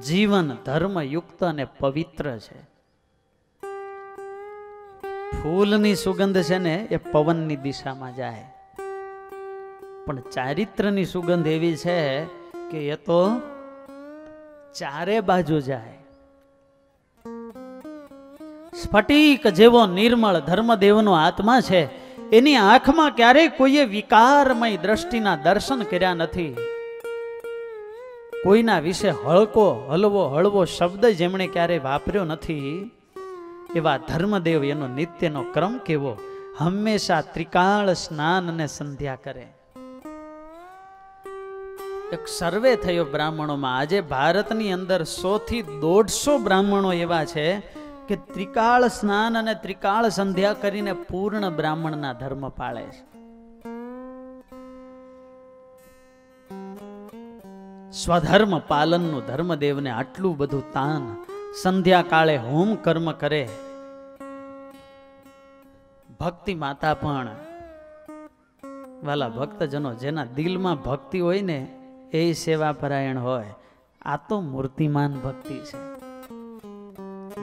જીવન ધર્મયુક્ત અને પવિત્ર છે. ફૂલની સુગંધ છે ને એ પવનની દિશામાં જાય, પણ ચારિત્રની સુગંધ એવી છે કે એ તો ચારે બાજુ જાય. સ્ફટિક જેવો નિર્મળ ધર્મદેવનો આત્મા છે. એની આંખમાં ક્યારેય કોઈએ વિકારમય દ્રષ્ટિના દર્શન કર્યા નથી. કોઈના વિશે હળવો શબ્દ જેમણે ક્યારેય વાપર્યો નથી. એવા ધર્મદેવ એનો નિત્યનો ક્રમ કેવો, હંમેશા ત્રિકાળ સ્નાન અને સંધ્યા કરે. એક સર્વે થયો બ્રાહ્મણોમાં. આજે ભારતની અંદર 100 થી 150 બ્રાહ્મણો એવા છે કે ત્રિકાળ સ્નાન અને ત્રિકાળ સંધ્યા કરીને પૂર્ણ બ્રાહ્મણના ધર્મ પાળે છે. સ્વધર્મ પાલનનું ધર્મદેવને આટલું બધું તાન. સંધ્યા કાળે હોમ કર્મ કરે. ભક્તિ માતા પણ વાલા ભક્તજનો, જેના દિલમાં ભક્તિ હોય ને એ સેવા પરાયણ હોય. આ તો મૂર્તિમાન ભક્તિ છે.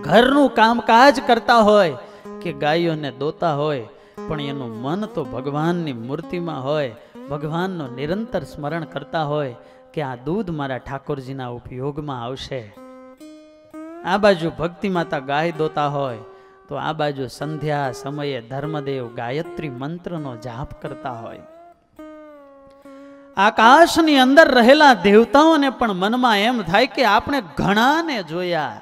ઘરનું કામકાજ કરતા હોય કે ગાયોને દોતા હોય, પણ એનું મન તો ભગવાનની મૂર્તિમાં હોય. ભગવાનનું નિરંતર સ્મરણ કરતા હોય કે આ દૂધ મારા ઠાકોરજીના ઉપયોગમાં આવશે. આ બાજુ ભક્તિ માતા ગાય દોતા હોય તો આ બાજુ સંધ્યા સમયે ધર્મદેવ ગાયત્રી મંત્રનો જાપ કરતા હોય. આકાશની અંદર રહેલા દેવતાઓને પણ મનમાં એમ થાય કે આપણે ઘણાને જોયા.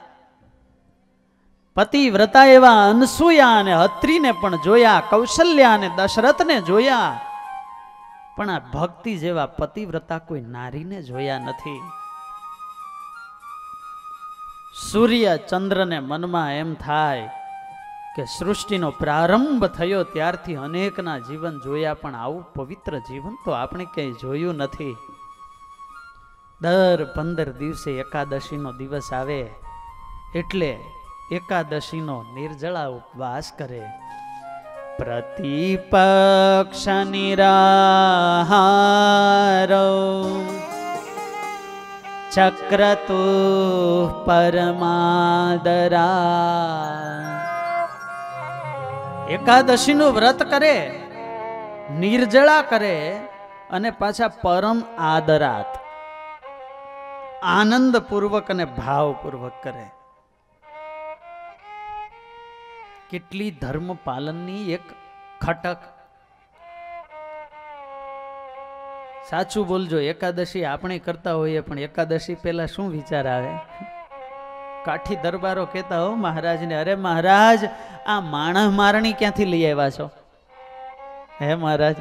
પતિવ્રતા એવા અનસુયા અને અત્રિને પણ જોયા, કૌશલ્યા અને દશરથને જોયા, પણ આ ભક્તિ જેવા પતિવ્રતા કોઈ નારીને જોયા નથી. સૂર્ય ચંદ્રને મનમાં એમ થાય કે સૃષ્ટિનો પ્રારંભ થયો ત્યારથી અનેકના જીવન જોયા, પણ આવું પવિત્ર જીવન તો આપણે ક્યાંય જોયું નથી. દર 15 દિવસે એકાદશીનો દિવસ આવે એટલે એકાદશીનો નિર્જળા ઉપવાસ કરે. પ્રતિપક્ષ નિરાહારો ચક્રતુ પરમાદરા. એકાદશીનું વ્રત કરે, નિર્જળા કરે અને પાછા પરમ આદરાત આનંદપૂર્વક અને ભાવપૂર્વક કરે. કેટલી ધર્મ પાલનની એક ખટક. સાચું બોલજો, એકાદશી આપણે કરતા હોઈએ પણ એકાદશી પહેલા શું વિચાર આવે? કાઠી દરબારો કહેતા હો મહારાજને, અરે મહારાજ આ માણસ મારણી ક્યાંથી લઈ આવ્યા છો? હે મહારાજ,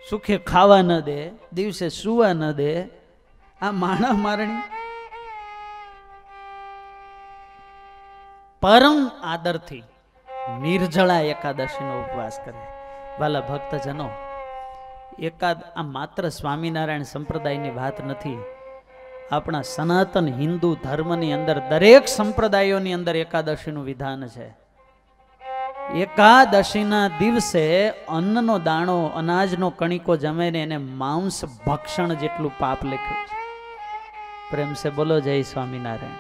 સુખે ખાવા ન દે, દિવસે સુવા ન દે, આ માણસ મારણી. પરમ આદરથી નિર્જળા એકાદશીનો ઉપવાસ કરે. વાલા ભક્તજનો, આ માત્ર સ્વામિનારાયણ સંપ્રદાયની વાત નથી. આપણા સનાતન હિન્દુ ધર્મની અંદર દરેક સંપ્રદાયોની અંદર એકાદશીનું વિધાન છે. એકાદશીના દિવસે અન્નનો દાણો, અનાજનો કણિકો જમે ને એને માંસ ભક્ષણ જેટલું પાપ લખ્યું છે. પ્રેમ સે બોલો જય સ્વામિનારાયણ.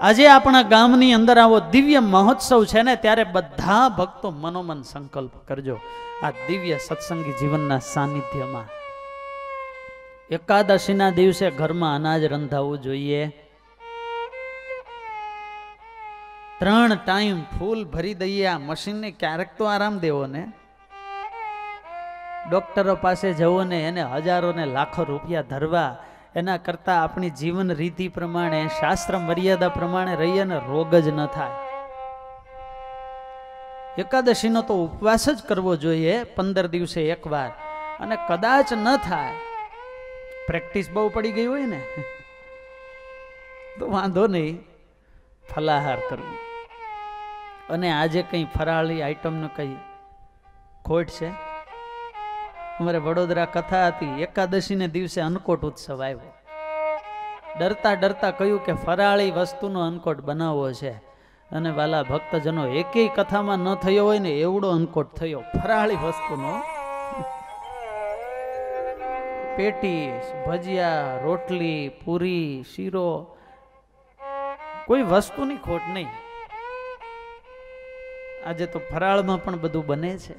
આજે આપણા ગામની અંદર આવો દિવ્ય મહોત્સવ છે ને, ત્યારે બધા ભક્તો મનોમન સંકલ્પ કરજો આ દિવ્ય સત્સંગી જીવનના સાનિધ્યમાં. એકાદશીના દિવસે ઘરમાં અનાજ રંધાવવું જોઈએ. 3 ટાઈમ ફૂલ ભરી દઈએ. આ મશીનને ક્યારેક તો આરામ દેવો ને. ડોક્ટરો પાસે જવો ને એને હજારો ને લાખો રૂપિયા ધરવા, એના કરતા આપણી જીવન રીતિ પ્રમાણે, શાસ્ત્ર મર્યાદા પ્રમાણે રહીએ ને રોગ જ ન થાય. એકાદશીનો તો ઉપવાસ જ કરવો જોઈએ 15 દિવસે એકવાર. અને કદાચ ન થાય, પ્રેક્ટિસ બહુ પડી ગઈ હોય ને તો વાંધો નહીં, ફલાહાર કરવું. અને આજે કંઈ ફરાળી આઈટમનો કંઈ ખોટ છે? અમારે વડોદરા કથા હતી, એકાદશીને દિવસે અન્નકોટ ઉત્સવ આવ્યો. ડરતા ડરતા કહ્યું કે ફરાળી વસ્તુનો અન્નકોટ બનાવવો છે. અને વાલા ભક્તજનો, એકેય કથામાં ન થયો હોય ને એવડો અન્નકોટ થયો ફરાળી વસ્તુનો. પેટીસ, ભજીયા, રોટલી, પૂરી, શીરો, કોઈ વસ્તુની ખોટ નહીં. આજે તો ફરાળમાં પણ બધું બને છે.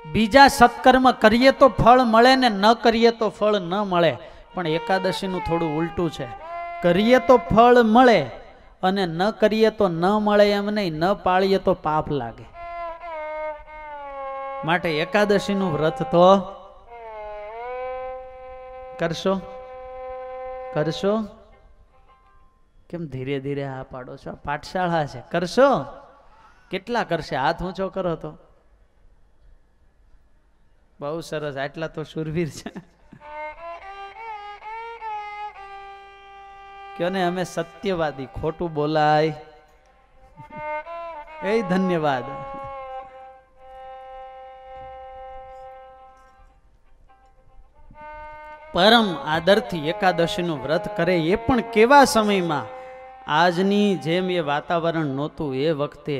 બીજા સત્કર્મ કરીએ તો ફળ મળે ને ન કરીએ તો ફળ ન મળે. પણ એકાદશીનું થોડું ઉલટું છે. કરીએ તો ફળ મળે અને ન કરીએ તો ન મળે એમ નહીં, ન પાળીએ તો પાપ લાગે. માટે એકાદશીનું વ્રત તો કરશો. કરશો કેમ ધીરે ધીરે હા પાડો છો? પાઠશાળા છે, કરશો. કેટલા કરશે? હાથ ઊંચો કરો તો. બહુ સરસ, આટલા તો શુરવીર છે. કયો ને અમે સત્યવાદી, ખોટું બોલાય એ ધન્યવાદ. પરમ આદરથી એકાદશીનું વ્રત કરે, એ પણ કેવા સમયમાં? આજની જેમ એ વાતાવરણ નહોતું. એ વખતે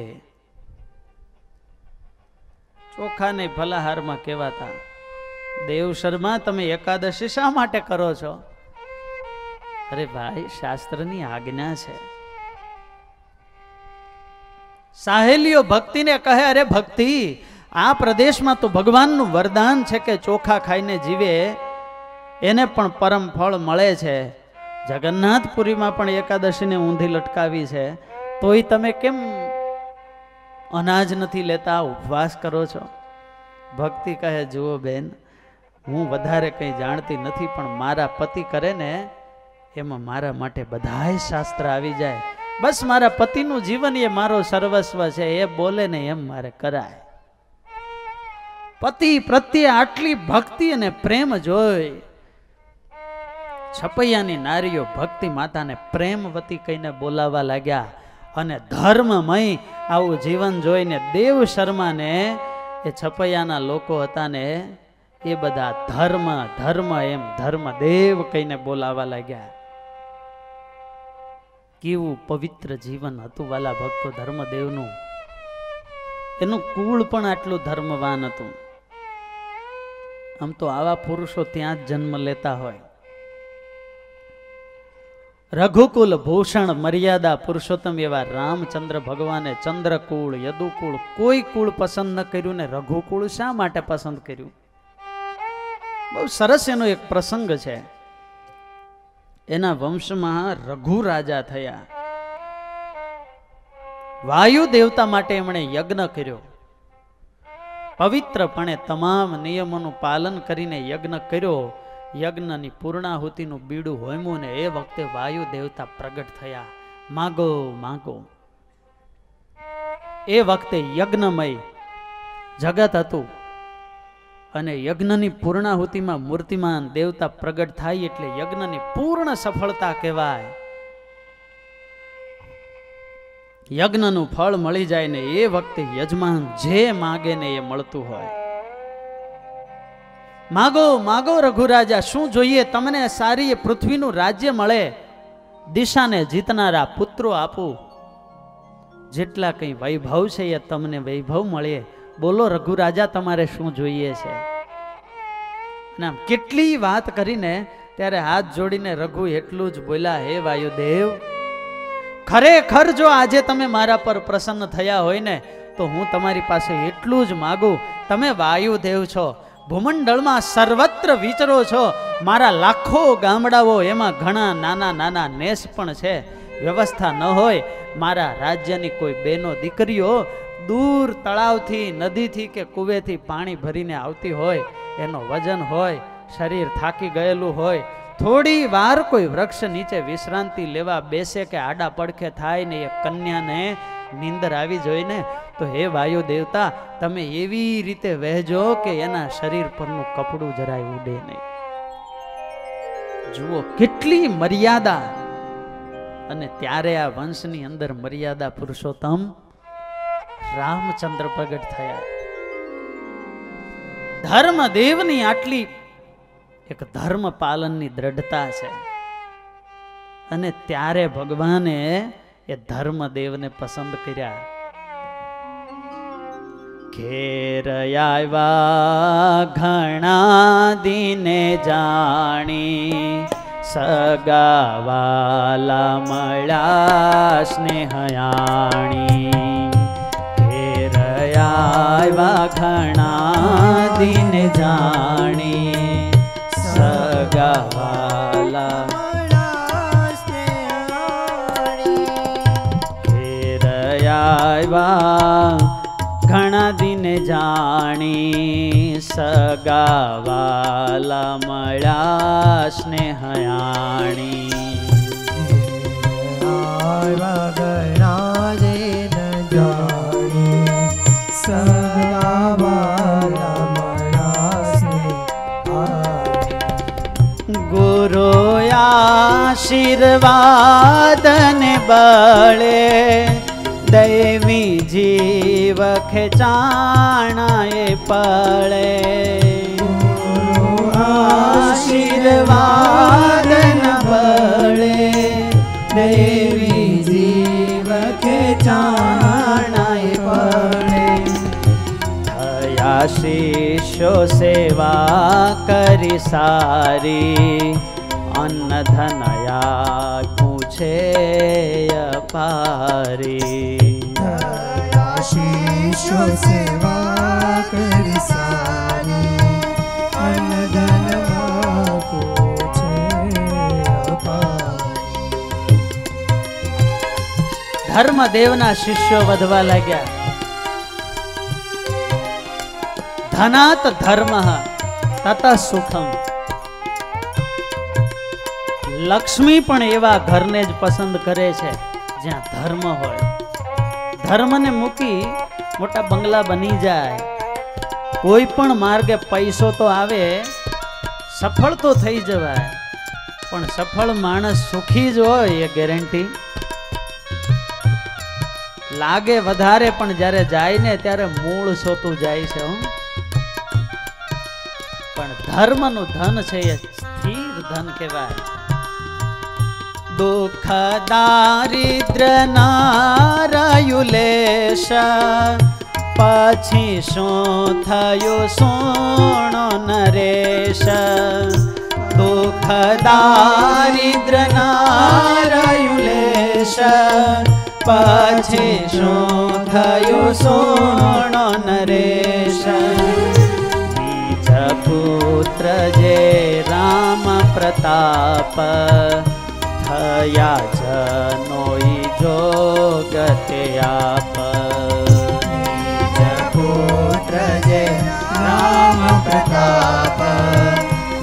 ચોખા ને ફલાહારમાં કહેવાતા, દેવ શર્મા તમે એકાદશી શા માટે કરો છો? અરે ભાઈ, શાસ્ત્રની આજ્ઞા છે. સાહેલીઓ ભક્તિને કહે, અરે ભક્તિ, આ પ્રદેશમાં તો ભગવાનનું વરદાન છે કે ચોખા ખાઈને જીવે એને પણ પરમ ફળ મળે છે. જગન્નાથપુરીમાં પણ એકાદશીને ઊંધી લટકાવી છે, તોય તમે કેમ અનાજ નથી લેતા, ઉપવાસ કરો છો? ભક્તિ કહે, જુઓ બેન, હું વધારે કંઈ જાણતી નથી, પણ મારા પતિ કરે ને એમાં મારા માટે બધાય શાસ્ત્ર આવી જાય. બસ મારા પતિનું જીવન એ મારો સર્વસ્વ છે, એ બોલે ને એમ મારે કરાય. પતિ પ્રત્યે આટલી ભક્તિ અને પ્રેમ જોઈ છપૈયાની નારીઓ ભક્તિ માતાને પ્રેમવતી કહીને બોલાવવા લાગ્યા અને ધર્મમય આવું જીવન જોઈને દેવ શર્માને એ છપૈયાના લોકો હતા ને એ બધા ધર્મ ધર્મ એમ ધર્મદેવ કહીને બોલાવવા લાગ્યા. કેવું પવિત્ર જીવન હતું વાલા ભક્તો ધર્મદેવનું. એનું કુળ પણ આટલું ધર્મવાન હતું. આમ તો આવા પુરુષો ત્યાં જ જન્મ લેતા હોય. રઘુકુલ ભૂષણ મર્યાદા પુરુષોત્તમ એવા રામચંદ્ર ભગવાને ચંદ્રકુળ યદુકુળ કોઈ કુળ પસંદ ન કર્યું ને રઘુકુળ શા માટે પસંદ કર્યું? બહુ સરસ એનો એક પ્રસંગ છે. એના વંશમાં રઘુ રાજા થયા. વાયુ દેવતા માટે એમણે યજ્ઞ કર્યો. પવિત્રપણે તમામ નિયમોનું પાલન કરીને યજ્ઞ કર્યો. યજ્ઞની પૂર્ણાહુતિનું બીડું હોમ્યું ને એ વખતે વાયુ દેવતા પ્રગટ થયા. માગો માગો. એ વખતે યજ્ઞમય જગત હતું અને યજ્ઞની પૂર્ણાહુતિમાં મૂર્તિમાન દેવતા પ્રગટ થાય એટલે યજ્ઞની પૂર્ણ સફળતા કહેવાય. યજ્ઞનું ફળ મળી જાય ને એ વખતે યજમાન જે માગે ને એ મળતું હોય. માગો માગો રઘુરાજા, શું જોઈએ તમને? સારી એ પૃથ્વીનું રાજ્ય મળે, દિશાને જીતનારા પુત્રો આપું, જેટલા કંઈ વૈભવ છે એ તમને વૈભવ મળે. બોલો રઘુરાજા તમારે શું જોઈએ છે? ના કેટલી વાત કરીને ત્યારે હાથ જોડીને રઘુ એટલું જ બોલ્યા, હે વાયુદેવ, ખરેખર જો આજે તમે મારા પર પ્રસન્ન થયા હોય ને તો હું તમારી પાસે એટલું જ માગું. તમે વાયુદેવ છો, ભૂમંડળમાં સર્વત્ર વિચરો છો. મારા લાખો ગામડાઓ, એમાં ઘણા નાના નાના નેસ પણ છે. વ્યવસ્થા ન હોય, મારા રાજ્યની કોઈ બેનો દીકરીઓ દૂર તળાવથી નદીથી કે કુવેથી પાણી ભરીને આવતી હોય, એનો વજન હોય, શરીર થાકી ગયેલું હોય, થોડી વાર કોઈ વૃક્ષ નીચે વિશ્રાંતિ લેવા બેસે કે આડા પડખે થાય ને એ કન્યાને નીંદર આવી જોઈને તો હે વાયુ દેવતા તમે એવી રીતે વહેજો કે એના શરીર પરનું કપડું જરાય ઉડે નહીં. જુઓ કેટલી મર્યાદા. અને ત્યારે આ વંશની અંદર મર્યાદા પુરુષોત્તમ રામચંદ્ર પ્રગટ થયા. ધર્મદેવની આટલી એક ધર્મ પાલનની દ્રઢતા છે. અને ત્યારે ભગવાને એ ધર્મદેવને પસંદ કર્યા. ઘેર આવ્યા ઘણા દિને જાણી, સગાવાલા મળ્યા સ્નેહયાણી. ઘેર આવ્યા ઘણા દિને જાણી, સગાવાલા ઘેર આવ્યા ઘણા દિને જાણી, સગાવાલા મળ્યા સ્નેહયાણી. ઘણા દિન જાણી, સગાવાલા મળ્યા સ્નેહયાણી. ગુરુ આશીર્વાદને બળે, દૈવી જીવ ખેચાણાએ પડે. આશીર્વાદ ન બળે, દૈવી જીવ ખેચાણાએ પડે. થયા શિષ્યો સેવા કરી સારી, અન્ન ધનયા પૂછે અપારી. શિષ્યો સેવા કરી સારી, અન્ન ધનમાં પૂછે અપારી. ધર્મદેવના શિષ્યો વધવા લાગ્યા. ધનાત ધર્મ તત સુખમ. લક્ષ્મી પણ એવા ઘરને જ પસંદ કરે છે જ્યાં ધર્મ હોય. ધર્મને મૂકી મોટા બંગલા બની જાય, કોઈ પણ માર્ગે પૈસો તો આવે, સફળ તો થઈ જવાય, પણ સફળ માણસ સુખી જ હોય એ ગેરંટી લાગે વધારે, પણ જ્યારે જાય ને ત્યારે મૂળ સોતું જાય છે. પણ ધર્મનું ધન છે એ સ્થિર ધન કહેવાય. દુઃખ દારિદ્ર નારાયું લેશ, પછી શું થયું સોણો નરેશ. દુઃખ દારિદ્ર નારાયું લેશ, પછી શું થયું સોણો નરેશ. બીજ પુત્ર જે રામ પ્રતાપ, થયા જનોઈ જોગતે આપ. બીજ પુત્ર જે રામ પ્રતાપ,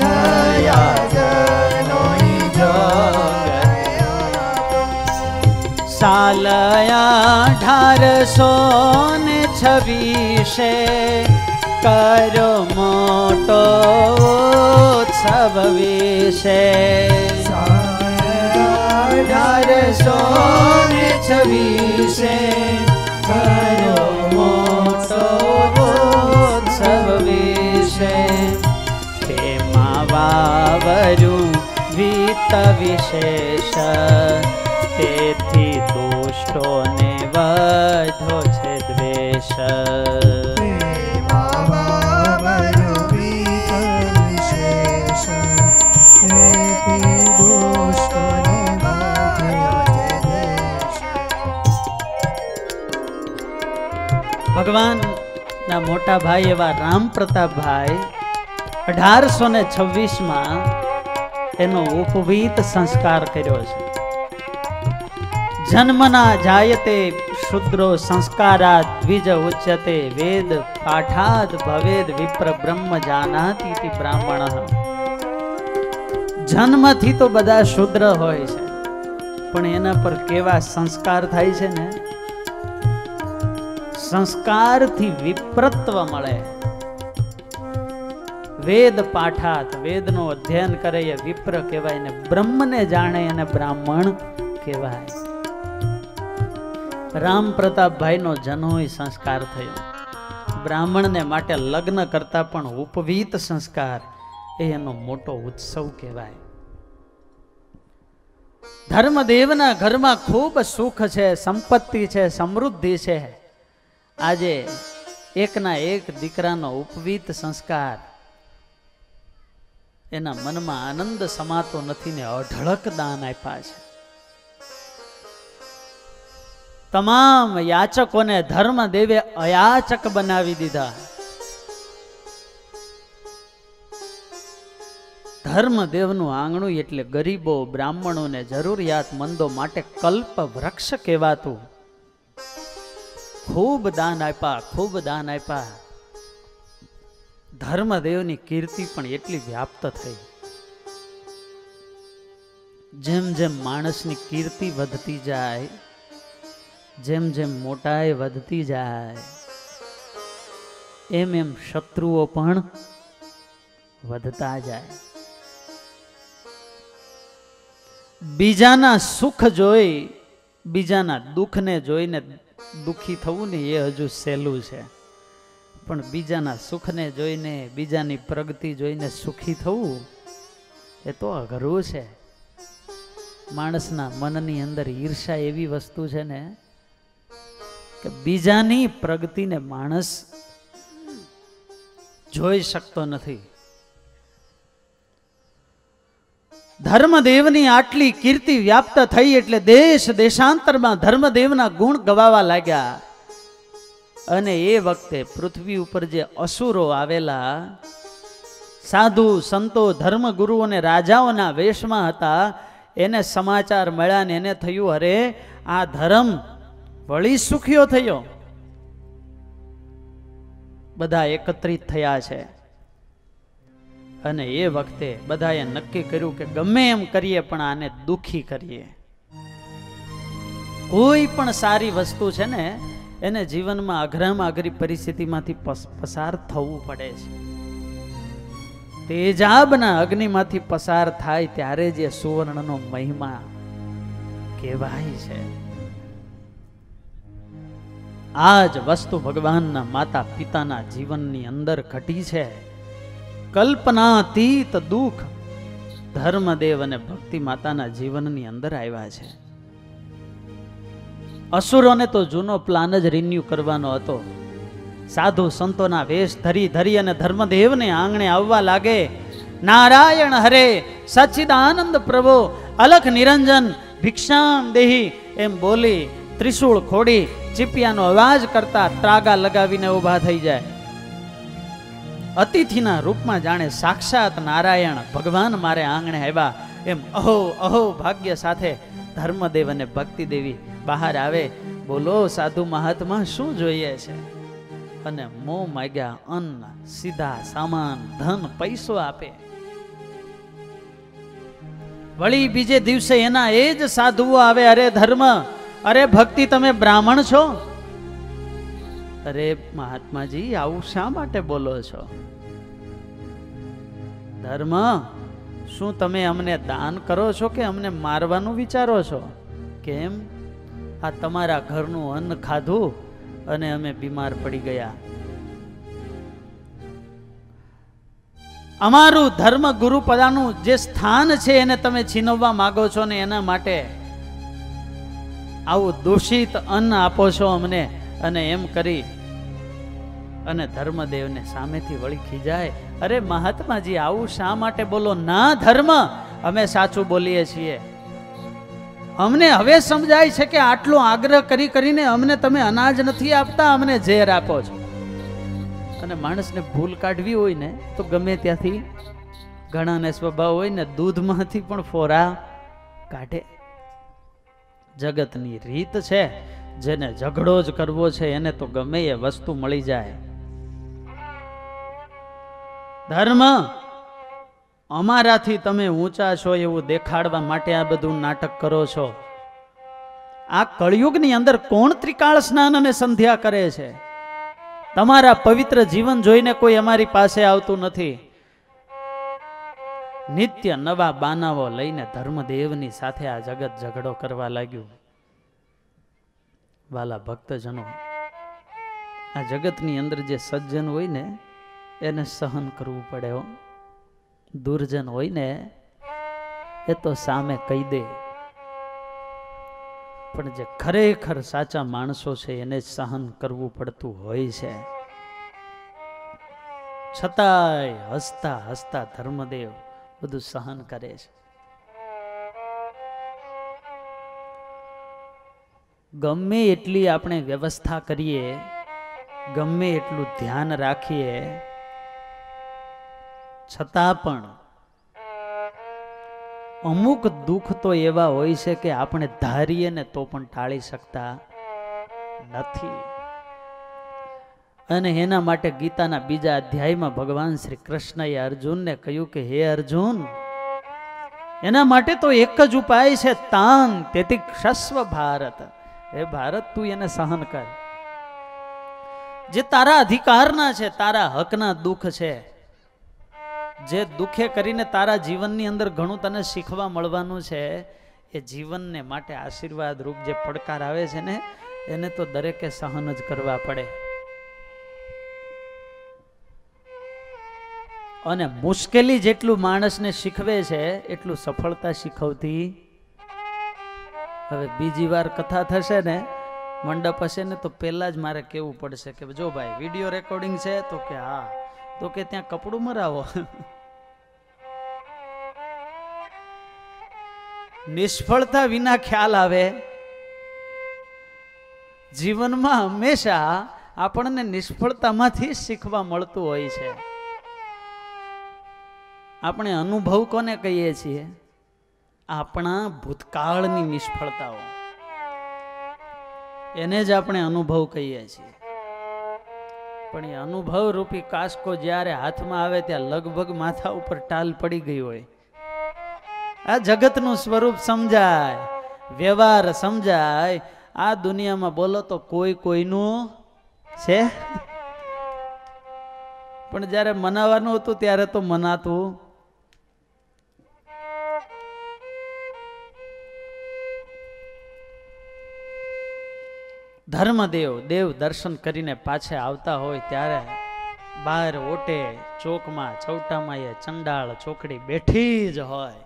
થયા જનોઈ જોગતે આપ. સાલ 1826 કરો મોટો ઉત્સવ વિશે. 1826 કરો મોટો ઉત્સવ વિશે. તેમાં વાવર્યું વિત વિશેષ, તેથી દુષ્ટોને વધો છે દ્વેષ. ભગવાન ના મોટા ભાઈ એવા રામ પ્રતાપભાઈ 1826 એનો ઉપવીત સંસ્કાર કર્યો છે. જન્મના જાયતે શુદ્રો સંસ્કારાત દ્વિજ ઉચ્યતે, વેદ પાઠાદ ભવેદ વિપ્ર બ્રહ્મ જાનાતિ ઇતિ બ્રાહ્મણ. જન્મથી તો બધા શુદ્ર હોય છે, પણ એના પર કેવા સંસ્કાર થાય છે ને, સંસ્કારથી વિપ્રત્વ મળે. વેદ પાઠાત, વેદનું અધ્યયન કરે એ વિપ્ર કહેવાય ને બ્રહ્મને જાણે અને બ્રાહ્મણ કહેવાય. રામ પ્રતાપભાઈનો જનોય સંસ્કાર થયો. બ્રાહ્મણને માટે લગ્ન કરતા પણ ઉપવીત સંસ્કાર એ એનો મોટો ઉત્સવ કહેવાય. ધર્મદેવના ઘરમાં ખૂબ સુખ છે, સંપત્તિ છે, સમૃદ્ધિ છે. આજે એકના એક દીકરાનો ઉપવીત સંસ્કાર, એના મનમાં આનંદ સમાતો નથી ને અઢળક દાન આપ્યા છે. તમામ યાચકોને ધર્મદેવે અયાચક બનાવી દીધા. ધર્મદેવનું આંગણું એટલે ગરીબો, બ્રાહ્મણોને, જરૂરિયાતમંદો માટે કલ્પ વૃક્ષ કહેવાતું. ખૂબ દાન આપ્યા, ખૂબ દાન આપ્યા. ધર્મદેવની કીર્તિ પણ એટલી વ્યાપ્ત થઈ. જેમ જેમ માણસની કીર્તિ વધતી જાય, જેમ જેમ મોટાઈ વધતી જાય, એમ એમ શત્રુઓ પણ વધતા જાય. બીજાના સુખ જોઈ, બીજાના દુઃખને જોઈને દુઃખી થવું ને એ હજુ સહેલું છે, પણ બીજાના સુખને જોઈને, બીજાની પ્રગતિ જોઈને સુખી થવું એ તો અઘરું છે. માણસના મનની અંદર ઈર્ષા એવી વસ્તુ છે ને કે બીજાની પ્રગતિને માણસ જોઈ શકતો નથી. ધર્મદેવની આટલી કીર્તિ વ્યાપ્ત થઈ એટલે દેશ દેશાંતરમાં ધર્મદેવના ગુણ ગવાવા લાગ્યા. અને એ વખતે પૃથ્વી ઉપર જે અસુરો આવેલા, સાધુ સંતો ધર્મગુરુઓ અને રાજાઓના વેશમાં હતા, એને સમાચાર મળ્યા ને એને થયું, અરે આ ધર્મ વળી સુખ્યો થયો. બધા એકત્રિત થયા છે અને એ વખતે બધાએ નક્કી કર્યું કે ગમે એમ કરીએ પણ આને દુખી કરીએ. કોઈ પણ સારી વસ્તુ છે ને એને જીવનમાં અઘરામાં અઘરી પરિસ્થિતિમાંથી પસાર થવું પડે છે. તેજાબના અગ્નિમાંથી પસાર થાય ત્યારે જે સુવર્ણનો મહિમા કહેવાય છે, આ જ વસ્તુ ભગવાનના માતા પિતાના જીવનની અંદર ઘટી છે. કલ્પનાતીત દુઃખ ધર્મદેવ અને ભક્તિ માતાના જીવનની અંદર આવ્યા છે. અસુરોને તો જૂનો પ્લાન જ રિન્યુ કરવાનો હતો. સાધુ સંતોના વેશ ધરી ધરી અને ધર્મદેવને આંગણે આવવા લાગે. નારાયણ હરે સચ્ચિદાનંદ પ્રભુ અલખ નિરંજન ભિક્ષામ દેહી એમ બોલી ત્રિશૂળ ખોડી ચીપિયાનો અવાજ કરતા ત્રાગા લગાવીને ઊભા થઈ જાય. અતિથિના રૂપમાં જાણે સાક્ષાત નારાયણ ભગવાન મારે આંગણે આવ્યા એમ અહો અહો ભાગ્ય સાથે ધર્મદેવ અને ભક્તિ દેવી બહાર આવે. બોલો સાધુ મહાત્મા શું જોઈએ છે? અને મોં માગ્યા અન્ન, સીધા સામાન, ધન, પૈસો આપે. વળી બીજે દિવસે એના એ જ સાધુઓ આવે. અરે ધર્મ, અરે ભક્તિ, તમે બ્રાહ્મણ છો? અરે મહાત્માજી, આવું શા માટે બોલો છો? ધર્મ, શું તમે અમને દાન કરો છો કે અમને મારવાનું વિચારો છો? કેમ? આ તમારા ઘરનું અન્ન ખાધું અને અમે બીમાર પડી ગયા. અમારું ધર્મ ગુરુ પદાનું જે સ્થાન છે એને તમે છીનવવા માંગો છો ને એના માટે આવું દૂષિત અન્ન આપો છો અમને. અને એમ કરી અને ધર્મદેવને સામેથી વળી ખીજાય. અરે મહાત્માજી, આવું શા માટે બોલો? ના ધર્મ, અમે સાચું બોલીએ છીએ. અમને હવે સમજાય છે કે આટલો આગ્રહ કરી કરીને અમને તમે અનાજ નથી આપતા, અમને ઝેર આપો છો. અને માણસને ભૂલ કાઢવી હોય ને તો ગમે ત્યાંથી, ઘણાને સ્વભાવ હોય ને દૂધમાંથી પણ ફોરા કાઢે. જગતની રીત છે. જેને ઝઘડો જ કરવો છે એને તો ગમે એ વસ્તુ મળી જાય. ધર્મ, અમારાથી તમે ઊંચા છો એવું દેખાડવા માટે આ બધું નાટક કરો છો. આ કળિયુગની અંદર કોણ ત્રિકાળ સ્નાન અને સંધ્યા કરે છે? તમારા પવિત્ર જીવન જોઈને કોઈ અમારી પાસે આવતું નથી. નિત્ય નવા બાનાઓ લઈને ધર્મદેવની સાથે આ જગત ઝઘડો કરવા લાગ્યું. વાલા ભક્તજનો, આ જગતની અંદર જે સજ્જન હોય ને એને સહન કરવું પડે. દુર્જન હોય ને એ તો સામે કહી દે. પણ જે ખરેખર સાચા માણસો છે એને જ સહન કરવું પડતું હોય છે. છતાંય હસતા હસતા ધર્મદેવ બધું સહન કરે છે. ગમે એટલી આપણે વ્યવસ્થા કરીએ, ગમે એટલું ધ્યાન રાખીએ, છતાં પણ અમુક દુઃખ તો એવા હોય છે કે આપણે ધારીએ ને તો પણ ટાળી શકતા નથી. અને એના માટે ગીતાના બીજા અધ્યાયમાં ભગવાન શ્રી કૃષ્ણએ અર્જુનને કહ્યું કે હે અર્જુન, એના માટે તો એક જ ઉપાય છે, તાન તેતિક્ષસ્વ ભારત. હે ભારત, તું એને સહન કર. જે તારા અધિકારના છે, તારા હકના દુઃખ છે, જે દુઃખે કરીને તારા જીવનની અંદર ઘણું તને શીખવા મળવાનું છે, એ જીવનને માટે આશીર્વાદ રૂપ જે પડકાર આવે છે ને એને તો દરેકે સહન જ કરવા પડે. અને મુશ્કેલી જેટલું માણસને શીખવે છે એટલું સફળતા શીખવતી. હવે બીજી વાર કથા થશે ને, મંડપ હશે ને, તો પહેલા જ મારે કહેવું પડશે કે જો ભાઈ વિડીયો રેકોર્ડિંગ છે, તો કે હા, તો કે ત્યાં કપડું મરાવો. નિષ્ફળતા વિના ખ્યાલ આવે. જીવનમાં હંમેશા આપણને નિષ્ફળતામાંથી શીખવા મળતું હોય છે. આપણે અનુભવ કોને કહીએ છીએ? આપણા ભૂતકાળની નિષ્ફળતાઓ, એને જ આપણે અનુભવ કહીએ છીએ. પણ એ અનુભવ રૂપી કાસ્કો જ્યારે હાથમાં આવે ત્યાં લગભગ માથા ઉપર ટાલ પડી ગઈ હોય. આ જગતનું સ્વરૂપ સમજાય, વ્યવહાર સમજાય. આ દુનિયામાં બોલો તો કોઈ કોઈનું છે, પણ જ્યારે મનાવાનું હતું ત્યારે તો મનાતું. ધર્મદેવ દેવ દર્શન કરીને પાછા આવતા હોય ત્યારે બહાર ઓટે ચોકમાં ચૌટામાં એ ચંડાળ ચોકડી બેઠી જ હોય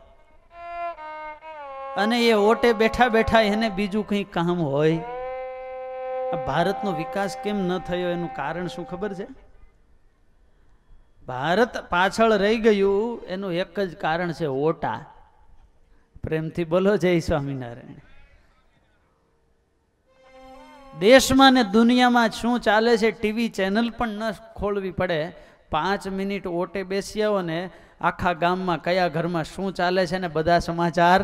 અને એ ઓટે બેઠા બેઠા એને બીજું કંઈ કામ હોય. ભારતનો વિકાસ કેમ ન થયો એનું કારણ શું ખબર છે? ભારત પાછળ રહી ગયું એનું એક જ કારણ છે, ઓટા. પ્રેમથી બોલો જય સ્વામિનારાયણ. દેશમાં ને દુનિયામાં શું ચાલે છે ટીવી ચેનલ પણ ન ખોલવી પડે. 5 મિનિટ ઓટે બેસી આવો ને આખા ગામમાં કયા ઘરમાં શું ચાલે છે ને બધા સમાચાર.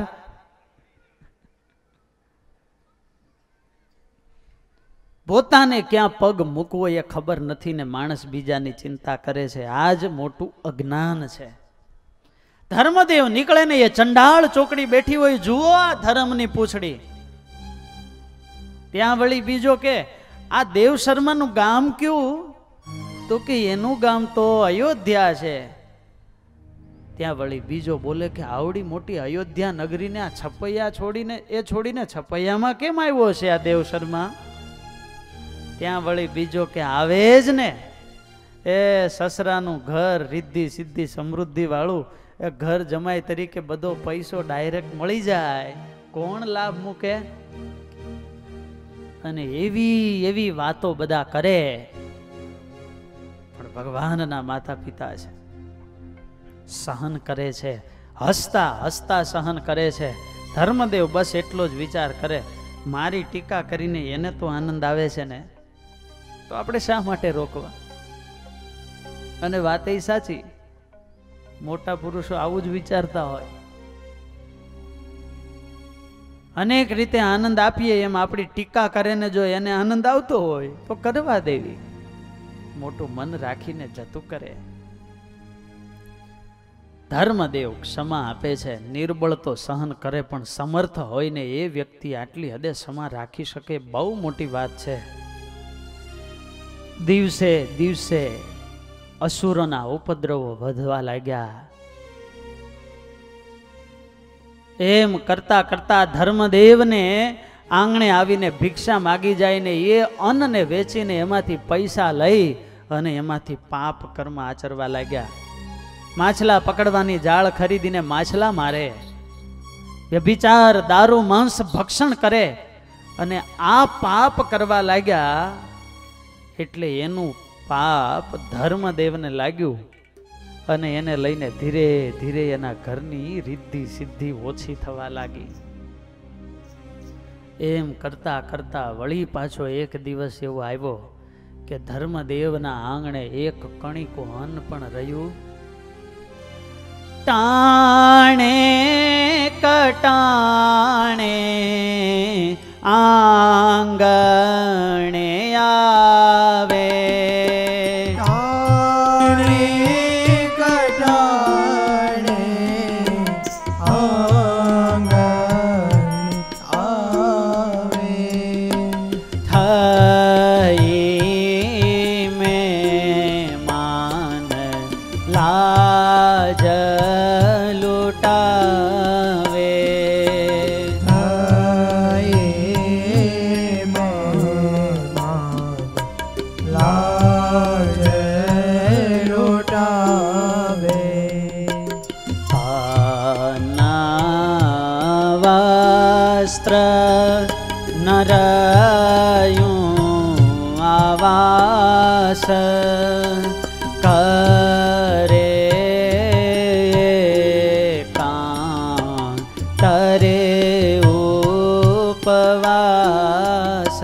પોતાને ક્યાં પગ મૂકવો એ ખબર નથી ને માણસ બીજાની ચિંતા કરે છે. આ જ મોટું અજ્ઞાન છે. ધર્મદેવ નીકળે ને એ ચંડાળ ચોકડી બેઠી હોય, જુઓ આ ધર્મની પૂંછડી. ત્યાં વળી બીજો કે આ દેવ શર્માનું ગામ કયું? તો કે એનું ગામ તો અયોધ્યા છે. ત્યાં વળી બીજો બોલે કે આવડી મોટી અયોધ્યા નગરીને આ છપૈયા છોડીને છપૈયામાં કેમ આવ્યો છે આ દેવ શર્મા? ત્યાં વળી બીજો કે આવે જ ને, એ સસરાનું ઘર રિદ્ધિ સિદ્ધિ સમૃદ્ધિ વાળું એ ઘર જમાઈ તરીકે બધો પૈસો ડાયરેક્ટ મળી જાય, કોણ લાભ મૂકે? અને એવી એવી વાતો બધા કરે. પણ ભગવાનના માતા પિતા છે, સહન કરે છે, હસતા હસતા સહન કરે છે. ધર્મદેવ બસ એટલો જ વિચાર કરે, મારી ટીકા કરીને એને તો આનંદ આવે છે ને, તો આપણે શા માટે રોકવા? અને વાત એ સાચી, મોટા પુરુષો આવું જ વિચારતા હોય. અનેક રીતે આનંદ આપીએ એમ આપણી ટીકા કરે ને જો એને આનંદ આવતો હોય તો કરવા દેવી. મોટું મન રાખીને જતું કરે. ધર્મદેવ ક્ષમા આપે છે. નિર્બળ તો સહન કરે, પણ સમર્થ હોય ને એ વ્યક્તિ આટલી હદે ક્ષમા રાખી શકે, બહુ મોટી વાત છે. દિવસે દિવસે અસુરોના ઉપદ્રવો વધવા લાગ્યા. એમ કરતા કરતા ધર્મદેવને આંગણે આવીને ભિક્ષા માગી જાય ને એ અન્નને વેચીને એમાંથી પૈસા લઈ અને એમાંથી પાપ કર્મ આચરવા લાગ્યા. માછલા પકડવાની જાળ ખરીદીને માછલા મારે, વ્યભિચાર દારૂ માંસ ભક્ષણ કરે અને આ પાપ કરવા લાગ્યા. એટલે એનું પાપ ધર્મદેવને લાગ્યું અને એને લઈને ધીરે ધીરે એના ઘરની રિદ્ધિ સિદ્ધિ ઓછી થવા લાગી. એમ કરતા કરતા વળી પાછો એક દિવસ એવો આવ્યો કે ધર્મદેવના આંગણે એક કણિકો અન્ન પણ રહ્યું. ટાણે કટાણે આંગણે આવે, નરયું આવાસ કરે કાં તરે ઉપવાસ,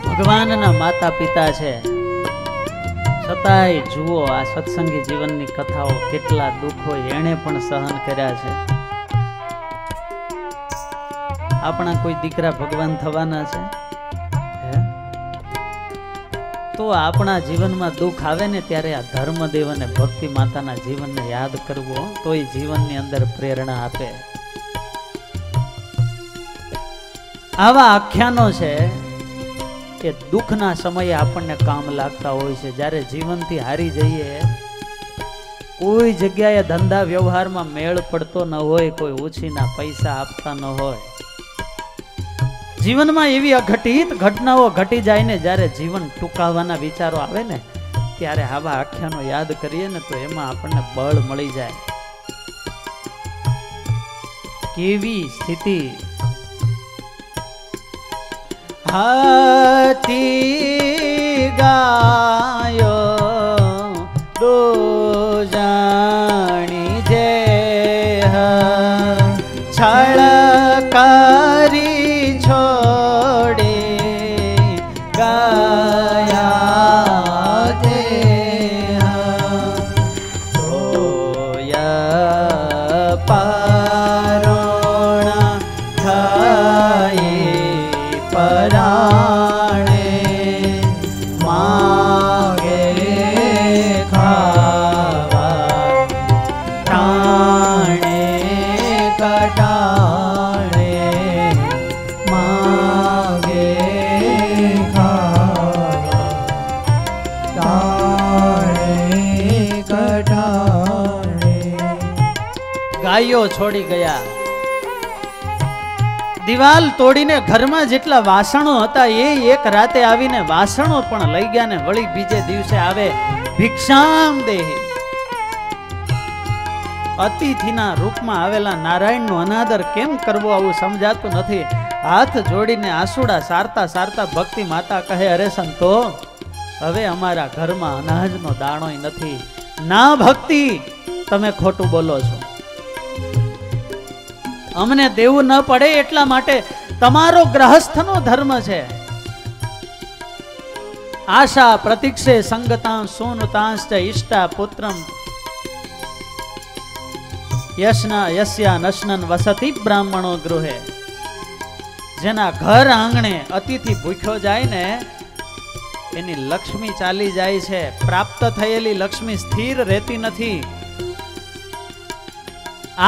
ભગવાનના માતા પિતા છે છતાંય જુઓ આ સત્સંગી જીવનની કથાઓ, કેટલા દુઃખો એણે પણ સહન કર્યા છે. આપણા કોઈ દીકરા ભગવાન થવાના છે? તો આપણા જીવનમાં દુઃખ આવે ને ત્યારે આ ધર્મદેવ અને ભક્તિ માતાના જીવનને યાદ કરવો તો એ જીવનની અંદર પ્રેરણા આપે. આવા આખ્યાનો છે કે દુઃખના સમયે આપણને કામ લાગતા હોય છે. જ્યારે જીવનથી હારી જઈએ, કોઈ જગ્યાએ ધંધા વ્યવહારમાં મેળ પડતો ન હોય, કોઈ ઓછીના પૈસા આપતા ન હોય, જીવનમાં એવી અઘટિત ઘટનાઓ ઘટી જાય ને, જ્યારે જીવન ટૂંકાવાના વિચારો આવે ને, ત્યારે આવા આખ્યાનો યાદ કરીએ ને તો એમાં આપણને બળ મળી જાય. કેવી સ્થિતિ! હાથી ગાયો દો જાણી જે છળ કરી છોડે ગાયા તે રોયા પારોણા થાય પરાણે માગે ખાવા ટાણે કટાણે માગે ખાવા ટાણે કટાણે. ગાયો છોડી ગયા, દિવાલ તોડીને ઘરમાં જેટલા વાસણો હતા એ એક રાતે આવીને વાસણો પણ લઈ ગયા ને વળી બીજે દિવસે આવે ભિક્ષામ દેહી. અતિથિના રૂપમાં આવેલા નારાયણનો અનાદર કેમ કરવો આવું સમજાતું નથી. હાથ જોડીને આંસુડા સારતા સારતા ભક્તિ માતા કહે, અરે સંતો, હવે અમારા ઘરમાં અનાજનો દાણોય નથી. ના ભક્તિ, તમે ખોટું બોલો છો. અમને દેવું ન પડે એટલા માટે તમારો ગ્રહસ્થનો ધર્મ છે. આશા પ્રતીક્ષે સંગતાં સોનતાંશ્ચ ઇષ્ટા પુત્રમ યસ્યા નશ્નન વસતિ બ્રાહ્મણો ગૃહે. જેના ઘર આંગણે અતિથિ ભૂખ્યો જાય ને એની લક્ષ્મી ચાલી જાય છે. પ્રાપ્ત થયેલી લક્ષ્મી સ્થિર રહેતી નથી.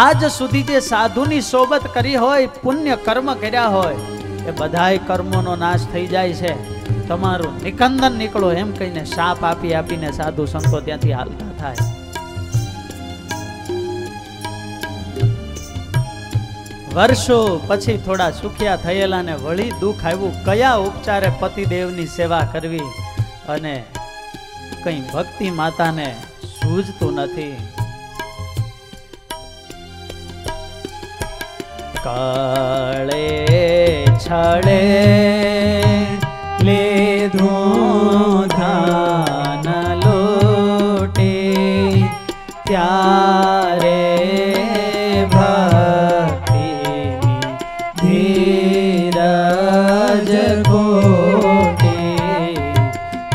આજ સુધી જે સાધુની સોબત કરી હોય, પુણ્ય કર્મ કર્યા હોય, એ બધાય કર્મોનો નાશ થઈ જાય છે. તમારું નિકંદન નીકળો એમ કહીને શાપ આપી આપીને સાધુ સંતો ત્યાંથી હાલતા થાય. વર્ષો પછી થોડા સુખિયા થયેલા ને વળી દુઃખ આવ્યું. કયા ઉપચારે પતિદેવની સેવા કરવી અને કઈ ભક્તિ માતાને સૂઝતું નથી. કાળે છળે લીધું ધાન લૂટે ત્યારે ભક્તિની ધીરજ ખોટે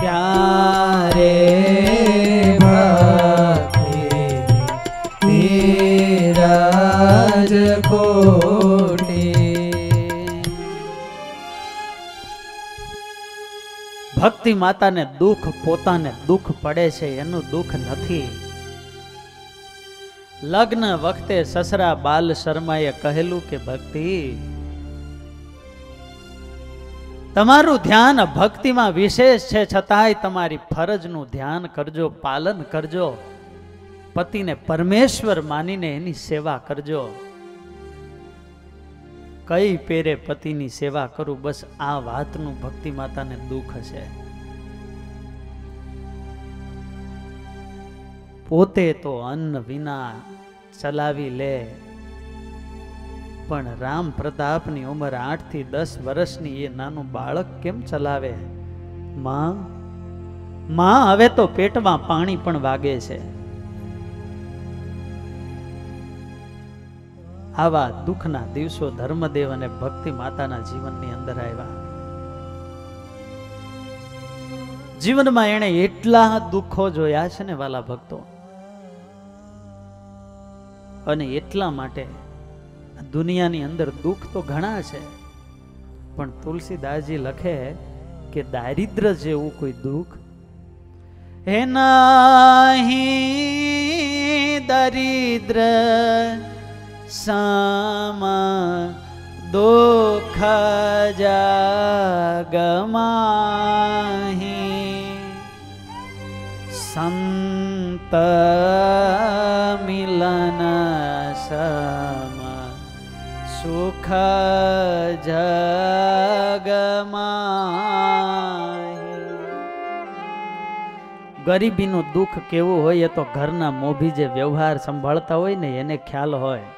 ત્યારે ભક્તિની ધીરજ ખોટે. ભક્તિ માતાને દુઃખ પોતાને દુઃખ પડે છે, એનું દુઃખ નથી. લગ્ન વખતે સસરા બાલ શર્માએ કહેલું કે ભક્તિ, તમારું ધ્યાન ભક્તિમાં વિશેષ છે, છતાંય તમારી ફરજનું ધ્યાન કરજો, પાલન કરજો. પતિને પરમેશ્વર માનીને એની સેવા કરજો. કઈ પેરે પતિની સેવા કરું, બસ આ વાતનું ભક્તિ માતાને દુઃખ છે. પોતે તો અન્ન વિના ચલાવી લે, પણ રામ પ્રતાપની ઉંમર 8 થી 10 વર્ષની એ નાનું બાળક કેમ ચલાવે? માં હવે તો પેટમાં પાણી પણ વાગે છે. આવા દુઃખના દિવસો ધર્મદેવ અને ભક્તિ માતાના જીવનની અંદર આવ્યા. જીવનમાં એણે એટલા દુઃખો જોયા છે ને વાલા ભક્તો, અને એટલા માટે દુનિયાની અંદર દુઃખ તો ઘણા છે, પણ તુલસીદાસજી લખે કે દારિદ્ર જેવું કોઈ દુઃખ હે નાહી દરિદ્ર સમ દુઃખ જગમાહી સંત મિલન સમ સુખ જગમાહી. ગરીબીનું દુઃખ કેવું હોય એ તો ઘરના મોભી જે વ્યવહાર સંભાળતા હોય ને એને ખ્યાલ હોય.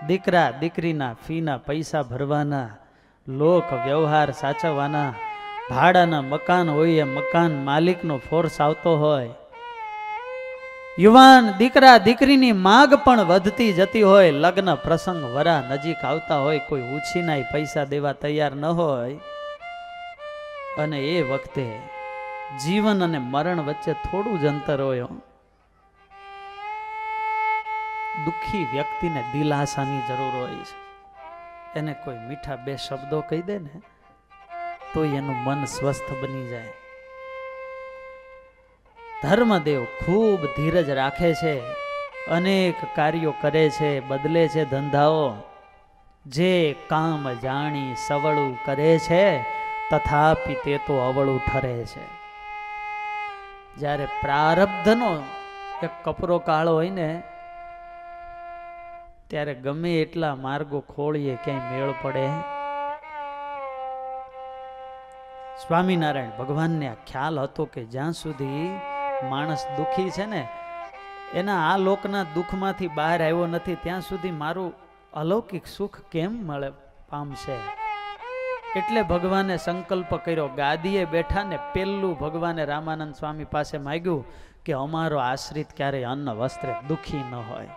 દીકરા દીકરીના ફીના પૈસા ભરવાના, લોક વ્યવહાર સાચવવાના, ભાડાના મકાન હોય એ મકાન માલિકનો ફોર્સ આવતો હોય. યુવાન દીકરા દીકરીની માગ પણ વધતી જતી હોય, લગ્ન પ્રસંગ વરા નજીક આવતા હોય, કોઈ ઉછીનાય પૈસા દેવા તૈયાર ન હોય, અને એ વખતે જીવન અને મરણ વચ્ચે થોડું જ અંતર હોય. દુઃખી વ્યક્તિને દિલાસાની જરૂર હોય છે. એને કોઈ મીઠા બે શબ્દો કહી દે ને તો એનું મન સ્વસ્થ બની જાય. ધર્મદેવ ખૂબ ધીરજ રાખે છે, અનેક કાર્યો કરે છે, બદલે છે ધંધાઓ. જે કામ જાણી સવળું કરે છે, તથાપી તે તો અવળું ઠરે છે. જ્યારે પ્રારબ્ધનો એક કપરો કાળ હોય ને ત્યારે ગમે એટલા માર્ગો ખોળીએ ક્યાંય મેળ પડે. સ્વામિનારાયણ ભગવાનને આ ખ્યાલ હતો કે જ્યાં સુધી માણસ દુઃખી છે ને, એના આ લોકના દુઃખમાંથી બહાર આવ્યો નથી, ત્યાં સુધી મારું અલૌકિક સુખ કેમ મળે પામશે. એટલે ભગવાને સંકલ્પ કર્યો. ગાદીએ બેઠા ને પેલું ભગવાને રામાનંદ સ્વામી પાસે માંગ્યું કે અમારો આશ્રિત ક્યારેય અન્ન વસ્ત્રે દુઃખી ન હોય.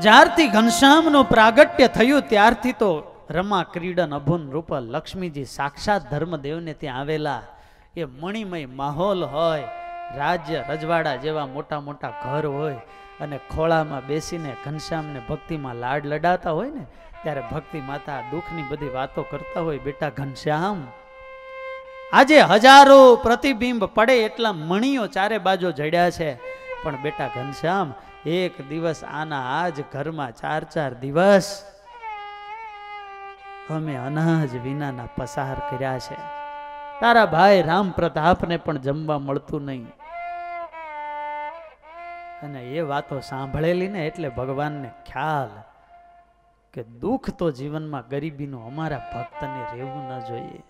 જ્યારથી ઘનશ્યામનું પ્રાગટ્ય થયું ત્યારથી તો રમા ક્રીડન અભુન રૂપ લક્ષ્મીજી સાક્ષાત ધર્મદેવને ત્યાં આવેલા. એ મણિમય માહોલ હોય, રાજ્ય રજવાડા જેવા મોટા મોટા ઘર હોય, અને ખોળામાં બેસીને ઘનશ્યામને ભક્તિમાં લાડ લડાતા હોય ને ત્યારે ભક્તિ માતા દુઃખની બધી વાતો કરતા હોય. બેટા ઘનશ્યામ, આજે હજારો પ્રતિબિંબ પડે એટલા મણીઓ ચારે બાજુ જડ્યા છે, પણ બેટા ઘનશ્યામ એક દિવસ આના આજ ઘરમાં 4-4 દિવસ અમે અનાજ વિનાના પસાર કર્યા છે. તારા ભાઈ રામ પ્રતાપને પણ જમવા મળતું નહીં. અને એ વાતો સાંભળેલી ને એટલે ભગવાનને ખ્યાલ કે દુઃખ તો જીવનમાં ગરીબીનું અમારા ભક્તને રહેવું ન જોઈએ.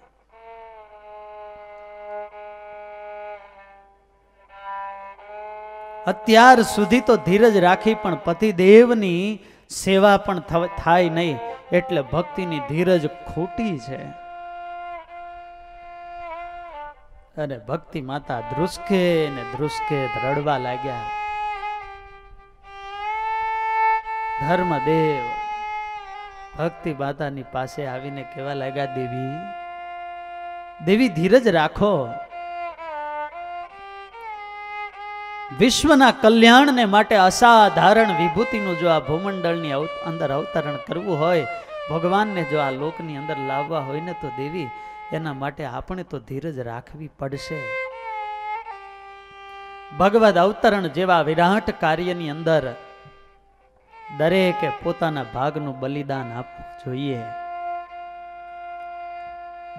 અત્યાર સુધી તો ધીરજ રાખી પણ પતિદેવની સેવા પણ થાય નહીં, એટલે ભક્તિની ધીરજ ખોટી છે. અને ભક્તિ માતા ધ્રુસકે ને ધ્રુસકે રડવા લાગ્યા. ધર્મદેવ ભક્તિ માતાની પાસે આવીને કહેવા લાગ્યા, દેવી દેવી ધીરજ રાખો. વિશ્વના કલ્યાણને માટે અસાધારણ વિભૂતિનું જો આ ભૂમંડળની અંદર અવતરણ કરવું હોય, ભગવાનને જો આ લોકની અંદર લાવવા હોય ને તો દેવી એના માટે આપણે તો ધીરજ રાખવી પડશે. ભગવદ અવતરણ જેવા વિરાટ કાર્યની અંદર દરેકે પોતાના ભાગનું બલિદાન આપવું જોઈએ.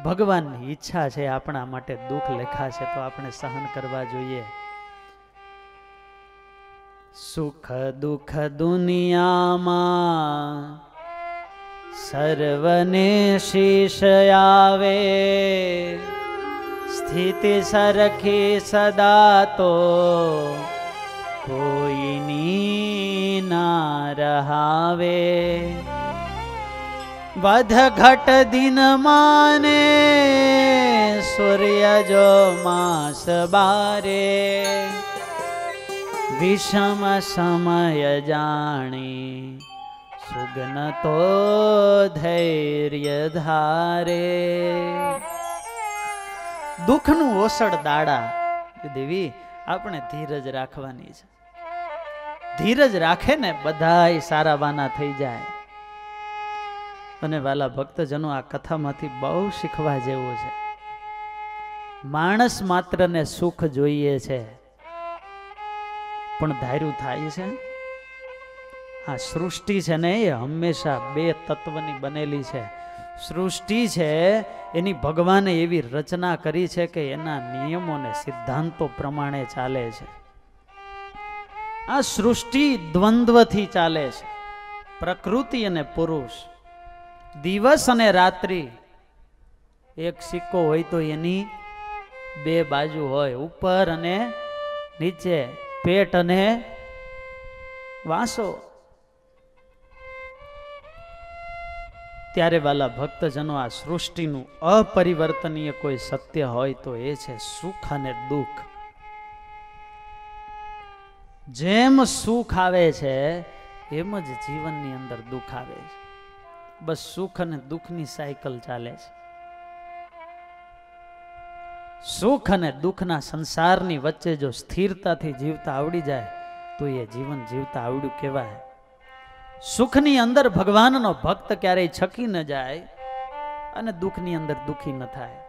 ભગવાનની ઈચ્છા છે આપણા માટે દુઃખ લેખા છે તો આપણે સહન કરવા જોઈએ. સુખ દુઃખ દુનિયામાં સર્વને શીશ આવે, સ્થિતિ સરખી સદા તો કોઈની ના રહાવે. વધ ઘટ દિન માને સૂર્ય જો માસ બારે, વિષમ સમય જાણી સુગન તો ધૈર્ય ધારે. દુઃખનું ઓસડ દાડા દેવી આપણે ધીરજ રાખવાની છે. ધીરજ રાખે ને બધાય સારાવાના થઈ જાય. અને વાલા ભક્તજનો, આ કથામાંથી બહુ શીખવા જેવું છે. માણસ માત્રને સુખ જોઈએ છે, પણ ધાર્યું થાય છે? આ સૃષ્ટિ છે ને એ હંમેશા બે તત્વની બનેલી છે. સૃષ્ટિ છે એની ભગવાને એવી રચના કરી છે કે એના નિયમો ને સિદ્ધાંતો પ્રમાણે ચાલે છે. આ સૃષ્ટિ દ્વંદ્વથી ચાલે છે, પ્રકૃતિ અને પુરુષ, દિવસ અને રાત્રિ. એક સિક્કો હોય તો એની બે બાજુ હોય, ઉપર અને નીચે, પેટ અને વાસો. ત્યારે વાલા ભક્તજનો, આ સૃષ્ટિનું અપરિવર્તનીય કોઈ સત્ય હોય તો એ છે સુખ અને દુઃખ. જેમ સુખ આવે છે એમ જ જીવનની અંદર દુઃખ આવે છે. બસ સુખ અને દુઃખની સાયકલ ચાલે છે. સુખ અને દુઃખના સંસારની વચ્ચે જો સ્થિરતાથી જીવતા આવડી જાય તો એ જીવન જીવતા આવડ્યું કહેવાય. સુખની અંદર ભગવાનનો ભક્ત ક્યારેય છકી ન જાય અને દુઃખની અંદર દુઃખી ન થાય.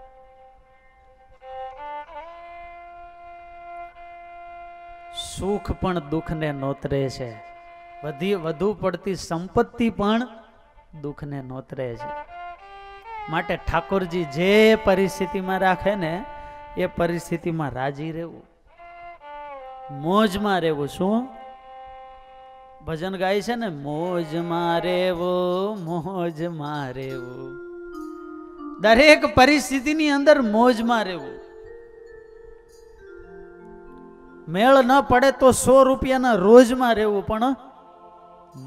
સુખ પણ દુઃખને નોતરે છે, વધુ પડતી સંપત્તિ પણ દુઃખને નોતરે છે. માટે ઠાકોરજી જે પરિસ્થિતિમાં રાખે ને એ પરિસ્થિતિમાં રાજી રહેવું, મોજમાં રહેવું. શું ભજન ગાય છે ને, મોજમાં રહેવું, મોજમાં રહેવું. દરેક પરિસ્થિતિની અંદર મોજમાં રહેવું. મેળ ન પડે તો 100 રૂપિયાના રોજમાં રહેવું, પણ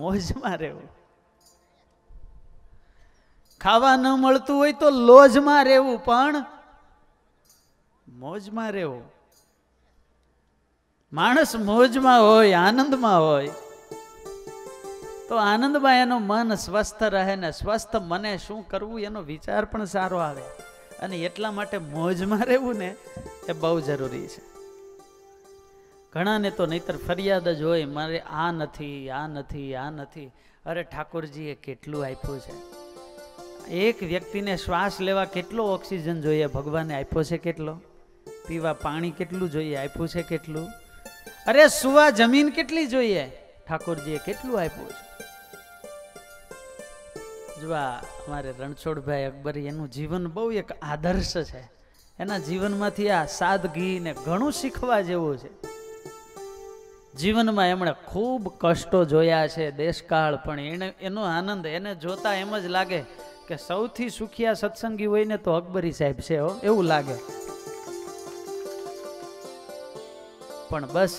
મોજમાં રહેવું. ખાવા ન મળતું હોય તો લોજમાં રહેવું, પણ મોજમાં રહેવું. માણસ મોજમાં હોય, આનંદમાં હોય તો આનંદમાં એનું મન સ્વસ્થ રહે ને સ્વસ્થ મને શું કરવું એનો વિચાર પણ સારો આવે. અને એટલા માટે મોજમાં રહેવું ને એ બહુ જરૂરી છે. ઘણાને તો નહીતર ફરિયાદ જ હોય, મારે આ નથી, આ નથી, આ નથી. અરે ઠાકોરજીએ કેટલું આપ્યું છે. એક વ્યક્તિને શ્વાસ લેવા કેટલો ઓક્સિજન જોઈએ, ભગવાને આપ્યો છે કેટલો. પીવા પાણી કેટલું જોઈએ, આપ્યું છે કેટલું. અરે સુવા જમીન કેટલી જોઈએ, ઠાકોરજીએ કેટલું આપ્યું છે. જો અમારે રણછોડભાઈ અકબરી, એનું જીવન બહુ એક આદર્શ છે. એના જીવનમાંથી આ સાદગી ને ઘણું શીખવા જેવું છે. જીવનમાં એમણે ખૂબ કષ્ટો જોયા છે, દેશકાળ, પણ એનો આનંદ એને જોતા એમ જ લાગે કે સૌથી સુખિયા સત્સંગી હોય ને તો અકબરી સાહેબ છે, એવું લાગે. પણ બસ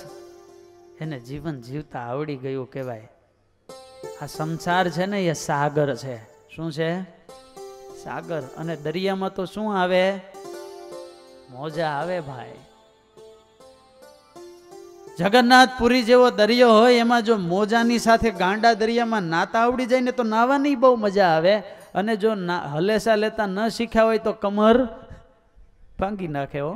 એને જીવન જીવતા આવડી ગયું કહેવાય. આ સંસાર છે ને એ સાગર છે. શું છે? સાગર. અને દરિયામાં તો શું આવે? મોજા આવે ભાઈ. જગન્નાથપુરી જેવો દરિયો હોય, એમાં જો મોજાની સાથે ગાંડા દરિયામાં નાતા આવડી જાય ને તો નાવાની બહુ મજા આવે. અને જો હલેસા લેતા ન શીખ્યા હોય તો કમર ભાંગી નાખે હો.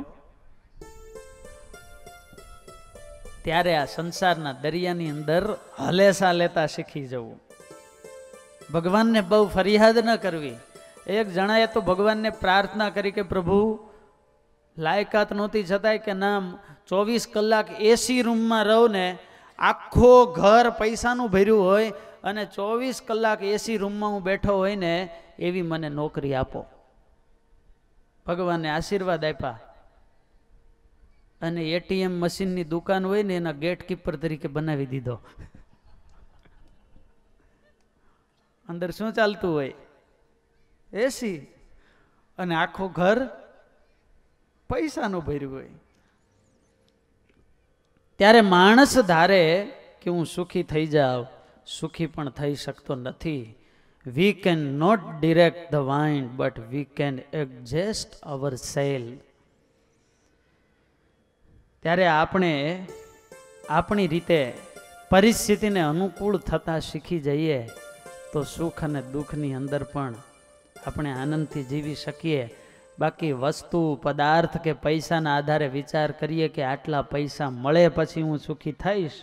ત્યારે આ સંસારના દરિયાની અંદર હલેસા લેતા શીખી જવું. ભગવાનને બહુ ફરિયાદ ન કરવી. એક જણાએ તો ભગવાનને પ્રાર્થના કરી કે પ્રભુ, લાયકાત નહોતી છતાંય કે ના 24 કલાક એસી રૂમમાં રહું ને, આખો ઘર પૈસાનું ભર્યું હોય અને 24 કલાક એસી રૂમમાં હું બેઠો હોય ને એવી મને નોકરી આપો. ભગવાને આશીર્વાદ આપ્યા અને એટીએમ મશીનની દુકાન હોય ને એના ગેટકીપર તરીકે બનાવી દીધો. અંદર શું ચાલતું હોય? એસી. અને આખું ઘર પૈસાનું ભર્યું હોય. ત્યારે માણસ ધારે કે હું સુખી થઈ જાઉં, સુખી પણ થઈ શકતો નથી. We can not direct the wind but we can adjust our sail. ત્યારે આપણે આપણી રીતે પરિસ્થિતિને અનુકૂળ થતા શીખી જઈએ તો સુખ અને દુઃખની અંદર પણ આપણે આનંદથી જીવી શકીએ. બાકી વસ્તુ, પદાર્થ કે પૈસાના આધારે વિચાર કરીએ કે આટલા પૈસા મળે પછી હું સુખી થઈશ,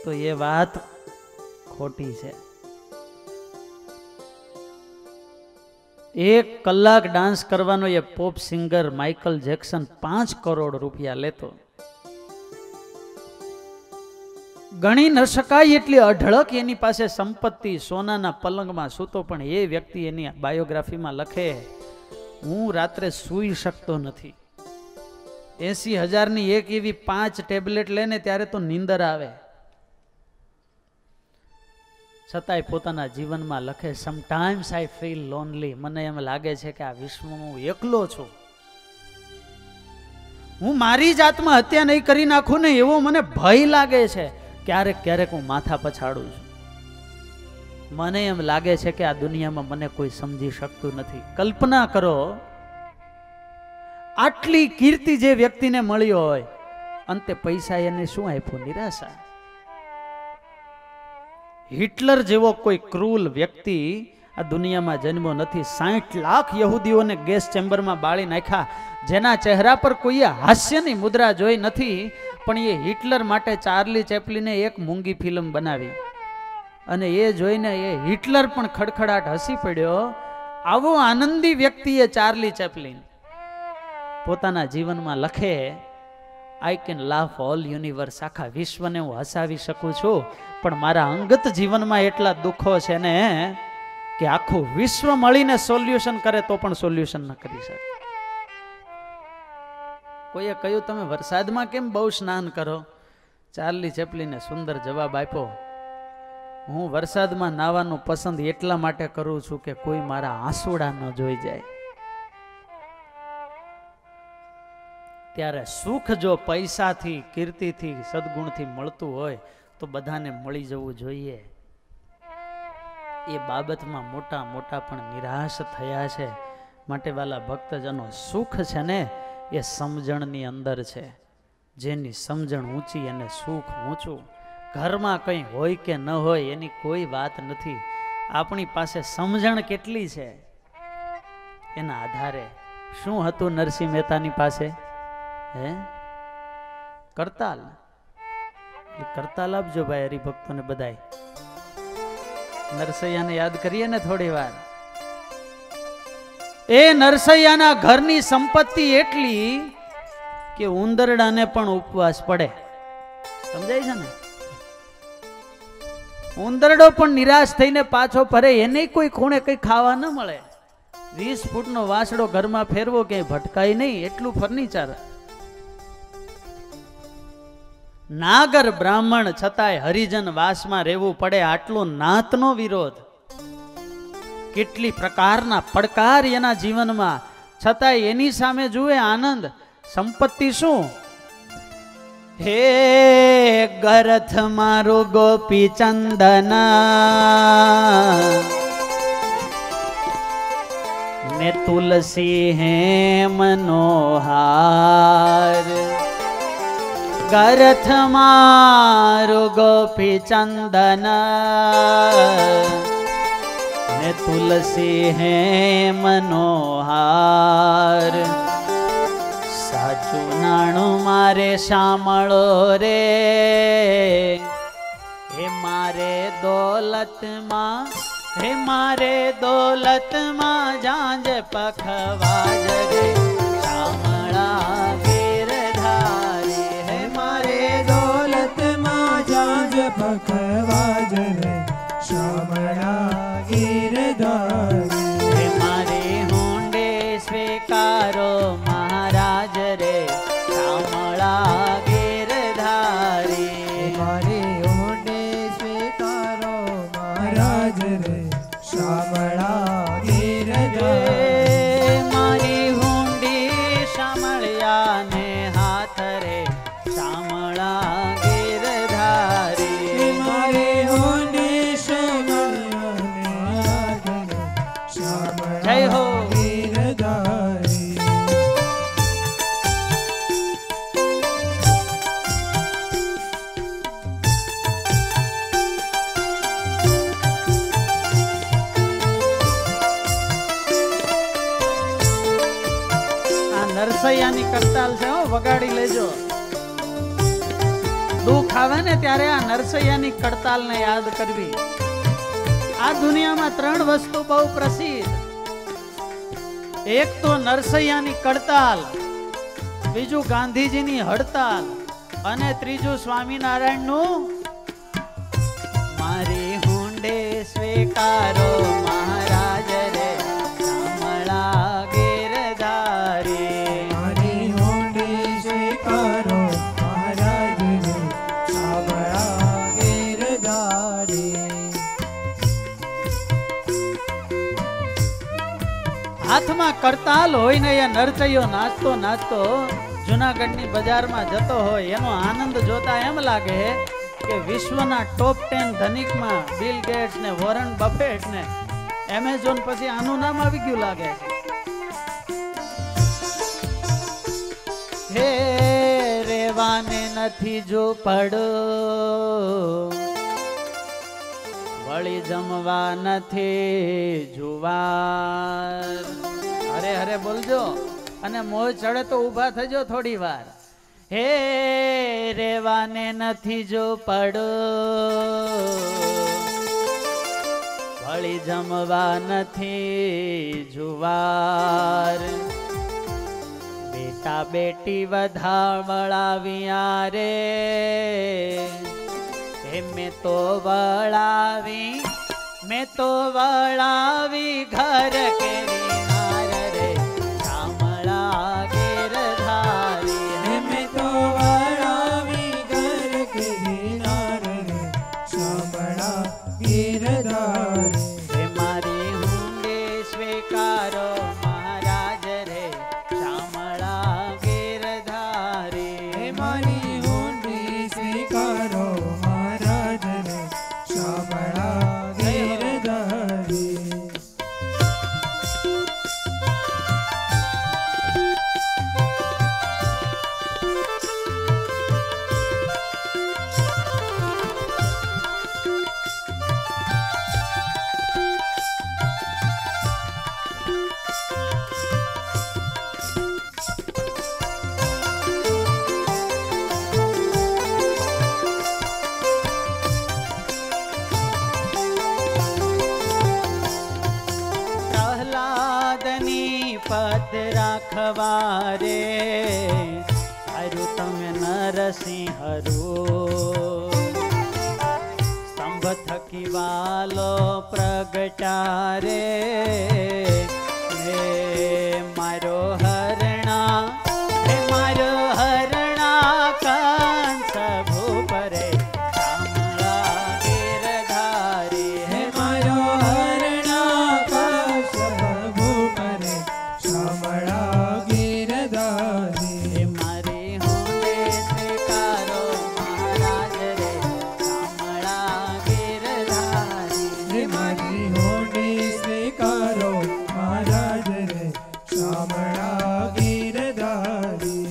તો એ વાત ખોટી છે. 1 કલાક ડાન્સ કરવાનો એ pop singer Michael Jackson 5 crore રૂપિયા લેતો. ગણી ન શકાય એટલી અઢળક એની પાસે સંપત્તિ, સોનાના પલંગમાં સૂતો, પણ એ વ્યક્તિ એની બાયોગ્રાફીમાં લખે, હું રાત્રે સૂઈ શકતો નથી. 80,000ની એક એવી 5 ટેબ્લેટ લેને ત્યારે તો નીંદર આવે. છતાંય પોતાના જીવનમાં લખે, સમટાઈમ્સ આઈ ફીલ લોનલી. મને એમ લાગે છે કે આ વિશ્વમાં હું એકલો છું. હું મારી જાતમાં હત્યા નહીં કરી નાખું ને એવો મને ભય લાગે છે. ક્યારેક ક્યારેક હું માથા પછાડું છું. મને એમ લાગે છે કે આ દુનિયામાં મને કોઈ સમજી શકતું નથી. કલ્પના કરો, આટલી કીર્તિ જે વ્યક્તિને મળી હોય, અંતે પૈસા એને શું આપ્યું? નિરાશા. હિટલર જેવો કોઈ ક્રૂર વ્યક્તિ આ દુનિયામાં જન્મ્યો નથી. 60 લાખ યહૂદીઓને ગેસ ચેમ્બરમાં બાળી નાખ્યા, જેના ચહેરા પર કોઈએ હાસ્યની મુદ્રા જોઈ નથી. પણ એ હિટલર માટે ચાર્લી ચેપ્લિને એક મૂંગી ફિલ્મ બનાવી અને એ જોઈને એ હિટલર પણ ખડખડાટ હસી પડ્યો. આવો આનંદી વ્યક્તિ એ ચાર્લી ચેપ્લિન. પોતાના જીવનમાં લખે, I can laugh all universe. આખા વિશ્વને હું હસાવી શકું છું, પણ મારા અંગત જીવનમાં એટલા દુઃખો છે ને કે આખું વિશ્વ મળીને સોલ્યુશન કરે તો પણ સોલ્યુશન ન કરી શકે. કોઈએ કહ્યું, તમે વરસાદમાં કેમ બહુ સ્નાન કરો? ચાર્લી ચેપ્લિને સુંદર જવાબ આપ્યો, હું વરસાદમાં નાવાનું પસંદ એટલા માટે કરું છું કે કોઈ મારા આંસુડા ન જોઈ જાય. ત્યારે સુખ જો પૈસાથી, કીર્તિથી, સદગુણથી મળતું હોય તો બધાને મળી જવું જોઈએ. એ બાબતમાં મોટા મોટા પણ નિરાશ થયા છે. માટે વાલા ભક્તજનો, સુખ છે ને એ સમજણની અંદર છે. જેની સમજણ ઊંચી અને સુખ ઊંચું. ઘરમાં કંઈ હોય કે ન હોય એની કોઈ વાત નથી. આપણી પાસે સમજણ કેટલી છે એના આધારે. શું હતું નરસિંહ મહેતાની પાસે? કરતાલ. કરતાલ આપજો ભાઈ હરિભક્તોને બધાય. નરસૈયાને યાદ કરીએ ને થોડી વાર. એ નરસૈયાના ઘરની સંપત્તિ એટલી કે ઉંદરડાને પણ ઉપવાસ પડે. સમજાય છે ને? ઉંદરડો પણ નિરાશ થઈને પાછો ફરે, એને કોઈ ખૂણે કઈ ખાવા ન મળે. 20 ફૂટનો વાસડો ઘરમાં ફેરવો ક્યાંય ભટકાય નહીં, એટલું ફર્નિચર. નાગર બ્રાહ્મણ છતાંય હરિજન વાસમાં રહેવું પડે, આટલો નાતનો વિરોધ. કેટલી પ્રકારના પડકાર એના જીવનમાં, છતાંય એની સામે જુએ આનંદ. સંપત્તિ શું? હે ગરથ મારું ગોપી ચંદના ને તુલસી હે મનોહાર. ગરથ મારું ગોપી ચંદના ને તુલસી હે મનોહાર. સાચું નાણું મારે સાંભળો રે, હે મારે દોલતમાં, હે મારે દોલતમાં જાંજ પખવાજ રે શામળા ગીરધારી. હે મારે દોલતમાં જાંજ પખવાજ રે શામળા ગીરધારી. હે મારે હોંડે સ્વીકારો મહારાજ રે શામળા ગીરધારી. મારે હોંડે સ્વીકારો મહારાજ રે શામળા ગીરધારી. મારી હુંડી શામળિયાને હાથ રે શામળા ગીરધારી. મારે હોંડે શામળિયાને હાથ રે શામળા જય હો. ગીરધારી. નરસૈયાની કરતાલ છે, વગાડી લેજો. દુઃખ આવે ને ત્યારે આ નરસૈયાની કરતાલને યાદ કરવી. આ દુનિયામાં 3 વસ્તુ બહુ પ્રસિદ્ધ. એક તો નરસૈયાની કડતાલ, બીજું ગાંધીજીની હડતાલ અને ત્રીજું સ્વામિનારાયણનું મારી હુંડે સ્વીકારો મહારાજ રે શામળા ગિરધારી. મારી હુંડી સ્વીકારો મહારાજ રે શામળા ગિરધારી. હાથમાં કરતાલ હોય ને એ નરચૈયો નાચતો નાચતો જુનાગઢની બજારમાં જતો હોય, એનો આનંદ જોતા એમ લાગે કે વિશ્વના ટોપ 10 ધનિકમાં બિલ ગેટ્સ ને વોરન બફેટ ને એમેઝોન પછી આનું નામ આવી ગયું લાગે છે. હે રેવાને નથી જો પડો, વળી જમવા નથી જુવાર. હરે હરે બોલજો અને મોજ ચડે તો ઊભા થજો થોડી વાર. હે રેવાને નથી જો પડો, વળી જમવા નથી જુવાર. બેટા બેટી વધાવળાવ્યા રે, મેં તો વળાવી ઘર કેરી નાર રે શામળા ગિરધારી. મેં તો વળાવી ઘર કેરી નાર રે શામળા ગિરધારી. હે મારી હુંડે સ્વીકારો મહારાજ રે શામળા ગિરધારી. હે મારી હુંડી સ્વીકારો મહારાજ રે શામળા ગિરધારી. પ્રહલાદની પદ રાખવા રે હારું તમે નરસિંહ હરું. સ્તંભ થકી વાલો પ્રગટા રે, મારો હરણા કંસ ભૂપ રે શામળા ગિરધારી. હે મારો હરણા કંસ ભૂપ રે શામળા ગિરધારી. હે મારી હુંડે સ્વીકારો મહારાજ રે શામળા ગિરધારી. હે મારી હુંડી સ્વીકારો મહારાજ રે શામળા ગિરધારી.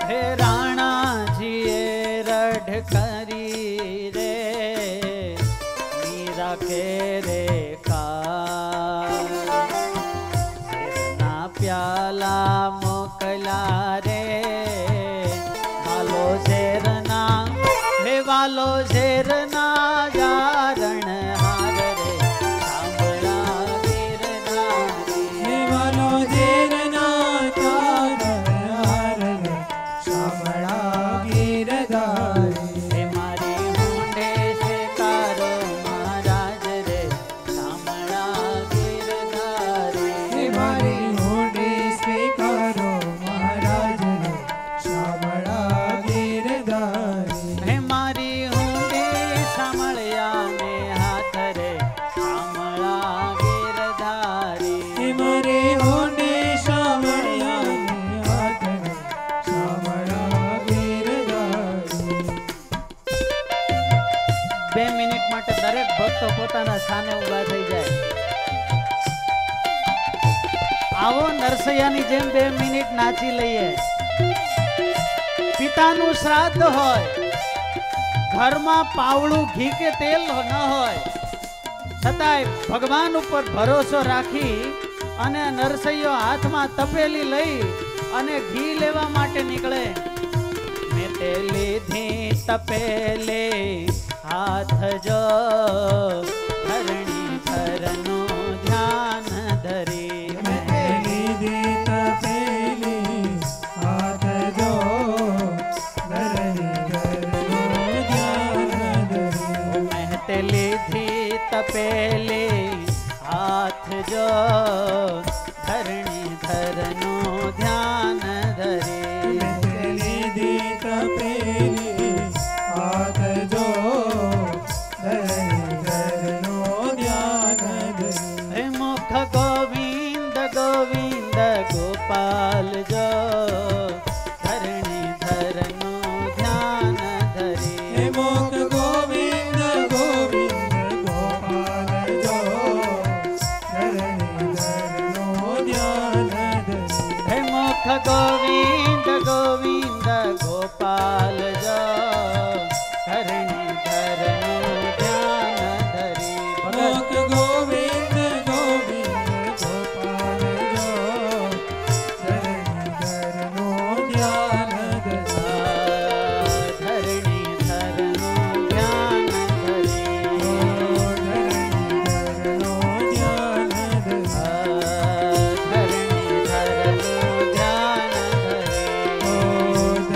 હે રાણાજીએ રઢ કરી રે મીરા કે રે કારના પ્યાલા મોકલા રે વાલો ઝેરના જારણ હાર રે શામળા ગિરધારી. હે વાલો ઝેરના જારણ હાર રે શામળા ગિરધારી. હે મારી હુંડે સ્વીકારો મહારાજ રે શામળા ગિરધારી. હે મારી હુંડી સ્વીકારો મહારાજ રે શામળા ગિરધારી. હે મારી હુંડે શામળિયા ને હાથ રે શામળા ગિરધારી. હે મારી હુંડી શામળિયાને હાથ રે શામળા ગિરધારી. 2 મિનિટ માટે દરેક ભક્તો પોતાના સ્થાને ઊભા થઈ જાય. આવો નરસૈયાની જેમ 2 મિનિટ નાચી લઈએ. પિતાનું શ્રાદ્ધ હોય, ઘરમાં પાવળું ઘી કે તેલ ન હોય, છતાંય ભગવાન ઉપર ભરોસો રાખી અને નરસૈયો હાથમાં તપેલી લઈ અને ઘી લેવા માટે નીકળે. મેં તે લીધી તપેલે હાથ જો ધરણી ધરનું ધ્યાન ધરી. મેં લીધી તપેલી હાથ જો ધરણી ધરનું ધ્યાન ધરી. મેં તે લીધી તપેલી હાથ જો ધરણી ધરનું ધ્યાન ધરી. મેં લીધી તપેલી હાથ જો ધરણી ધરનું ધ્યાન ધરી. હે મુખ ગોવિંદ ગોવિંદ ગોપાલ જો ધરણી ધરનું ધ્યાન ધરી. હે મુખ ગોવિંદ ગોવિંદ ગોપાલ જો ધરણી ધરનું ધ્યાન ધરી. હે મુખ ગોવિંદ ગોવિંદ ગોપાલ જો ધરણી ધરનું ધ્યાન ધરી. મુખ ગોવિંદ ગોવિંદ ગોપાલ જો ધરણી ધરનું ધ્યાન ધરી. ધરણી ધરનું ધ્યાન ધરી. ધરણી ધરનું ધ્યાન ધરી.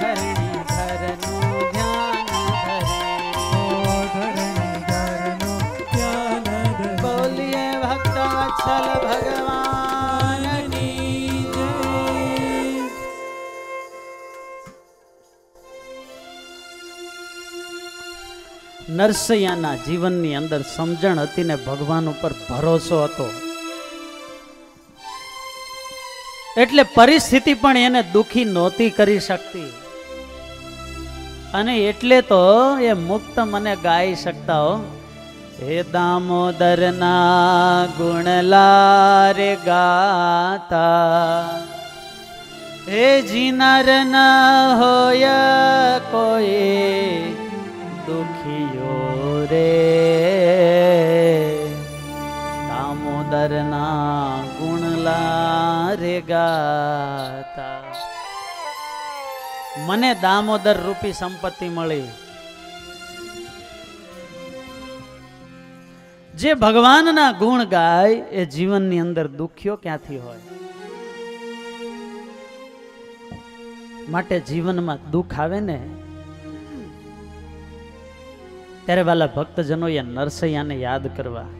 ધરણી ધરનું ધ્યાન ધરી. બોલીએ ભક્ત વત્સલ ભગવાનની જય. નરસૈયાના જીવનની અંદર સમજણ હતી ને ભગવાન ઉપર ભરોસો હતો, એટલે પરિસ્થિતિ પણ એને દુખી નહોતી કરી શકતી. અને એટલે તો એ મુક્ત મને ગાઈ શકતા હો. હે દામોદરના ગુણલા રે ગાતા, હે જીનર ન હોય કોઈ દુખિયો રે. દામોદરના ગુણલા રે ગાતા. મને દામોદર રૂપી સંપત્તિ મળી. જે ભગવાનના ગુણ ગાય એ જીવનની અંદર દુખ્યો ક્યાંથી હોય. માટે જીવનમાં દુઃખ આવે ને ત્યારે વાલા ભક્તજનોએ નરસૈયાને યાદ કરવા.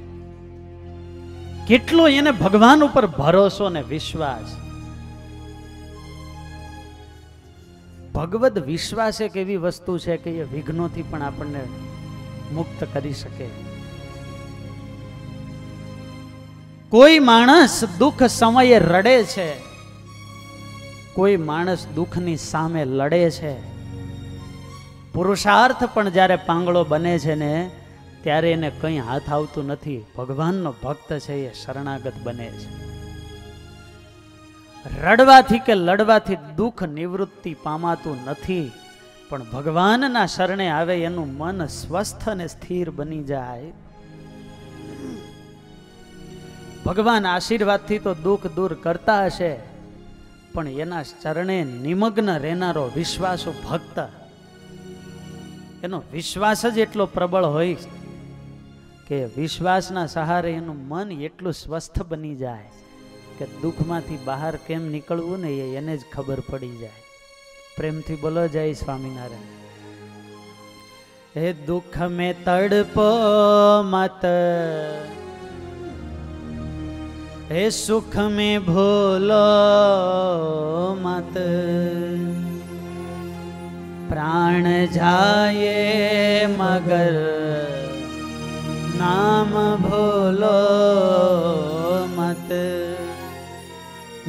કેટલો એને ભગવાન ઉપર ભરોસો ને વિશ્વાસ. ભગવદ વિશ્વાસ એક એવી વસ્તુ છે કે એ વિઘ્નોથી પણ આપણને મુક્ત કરી શકે. કોઈ માણસ દુઃખ સમયે રડે છે, કોઈ માણસ દુઃખની સામે લડે છે. પુરુષાર્થ પણ જ્યારે પાંગળો બને છે ને ત્યારે એને કંઈ હાથ આવતું નથી. ભગવાનનો ભક્ત છે એ શરણાગત બને છે. રડવાથી કે લડવાથી દુઃખ નિવૃત્તિ પામાતું નથી, પણ ભગવાનના શરણે આવે એનું મન સ્વસ્થ અને સ્થિર બની જાય. ભગવાન આશીર્વાદથી તો દુઃખ દૂર કરતા હશે, પણ એના ચરણે નિમગ્ન રહેનારો વિશ્વાસુ ભક્ત, એનો વિશ્વાસ જ એટલો પ્રબળ હોય કે વિશ્વાસના સહારે એનું મન એટલું સ્વસ્થ બની જાય કે દુઃખમાંથી બહાર કેમ નીકળવું ને એને જ ખબર પડી જાય. પ્રેમથી બોલો જય સ્વામિનારાયણ. હે દુઃખ મેં તડપો મત, હે સુખ में भूलो मत. प्राण जाए मगर नाम भूलो मत.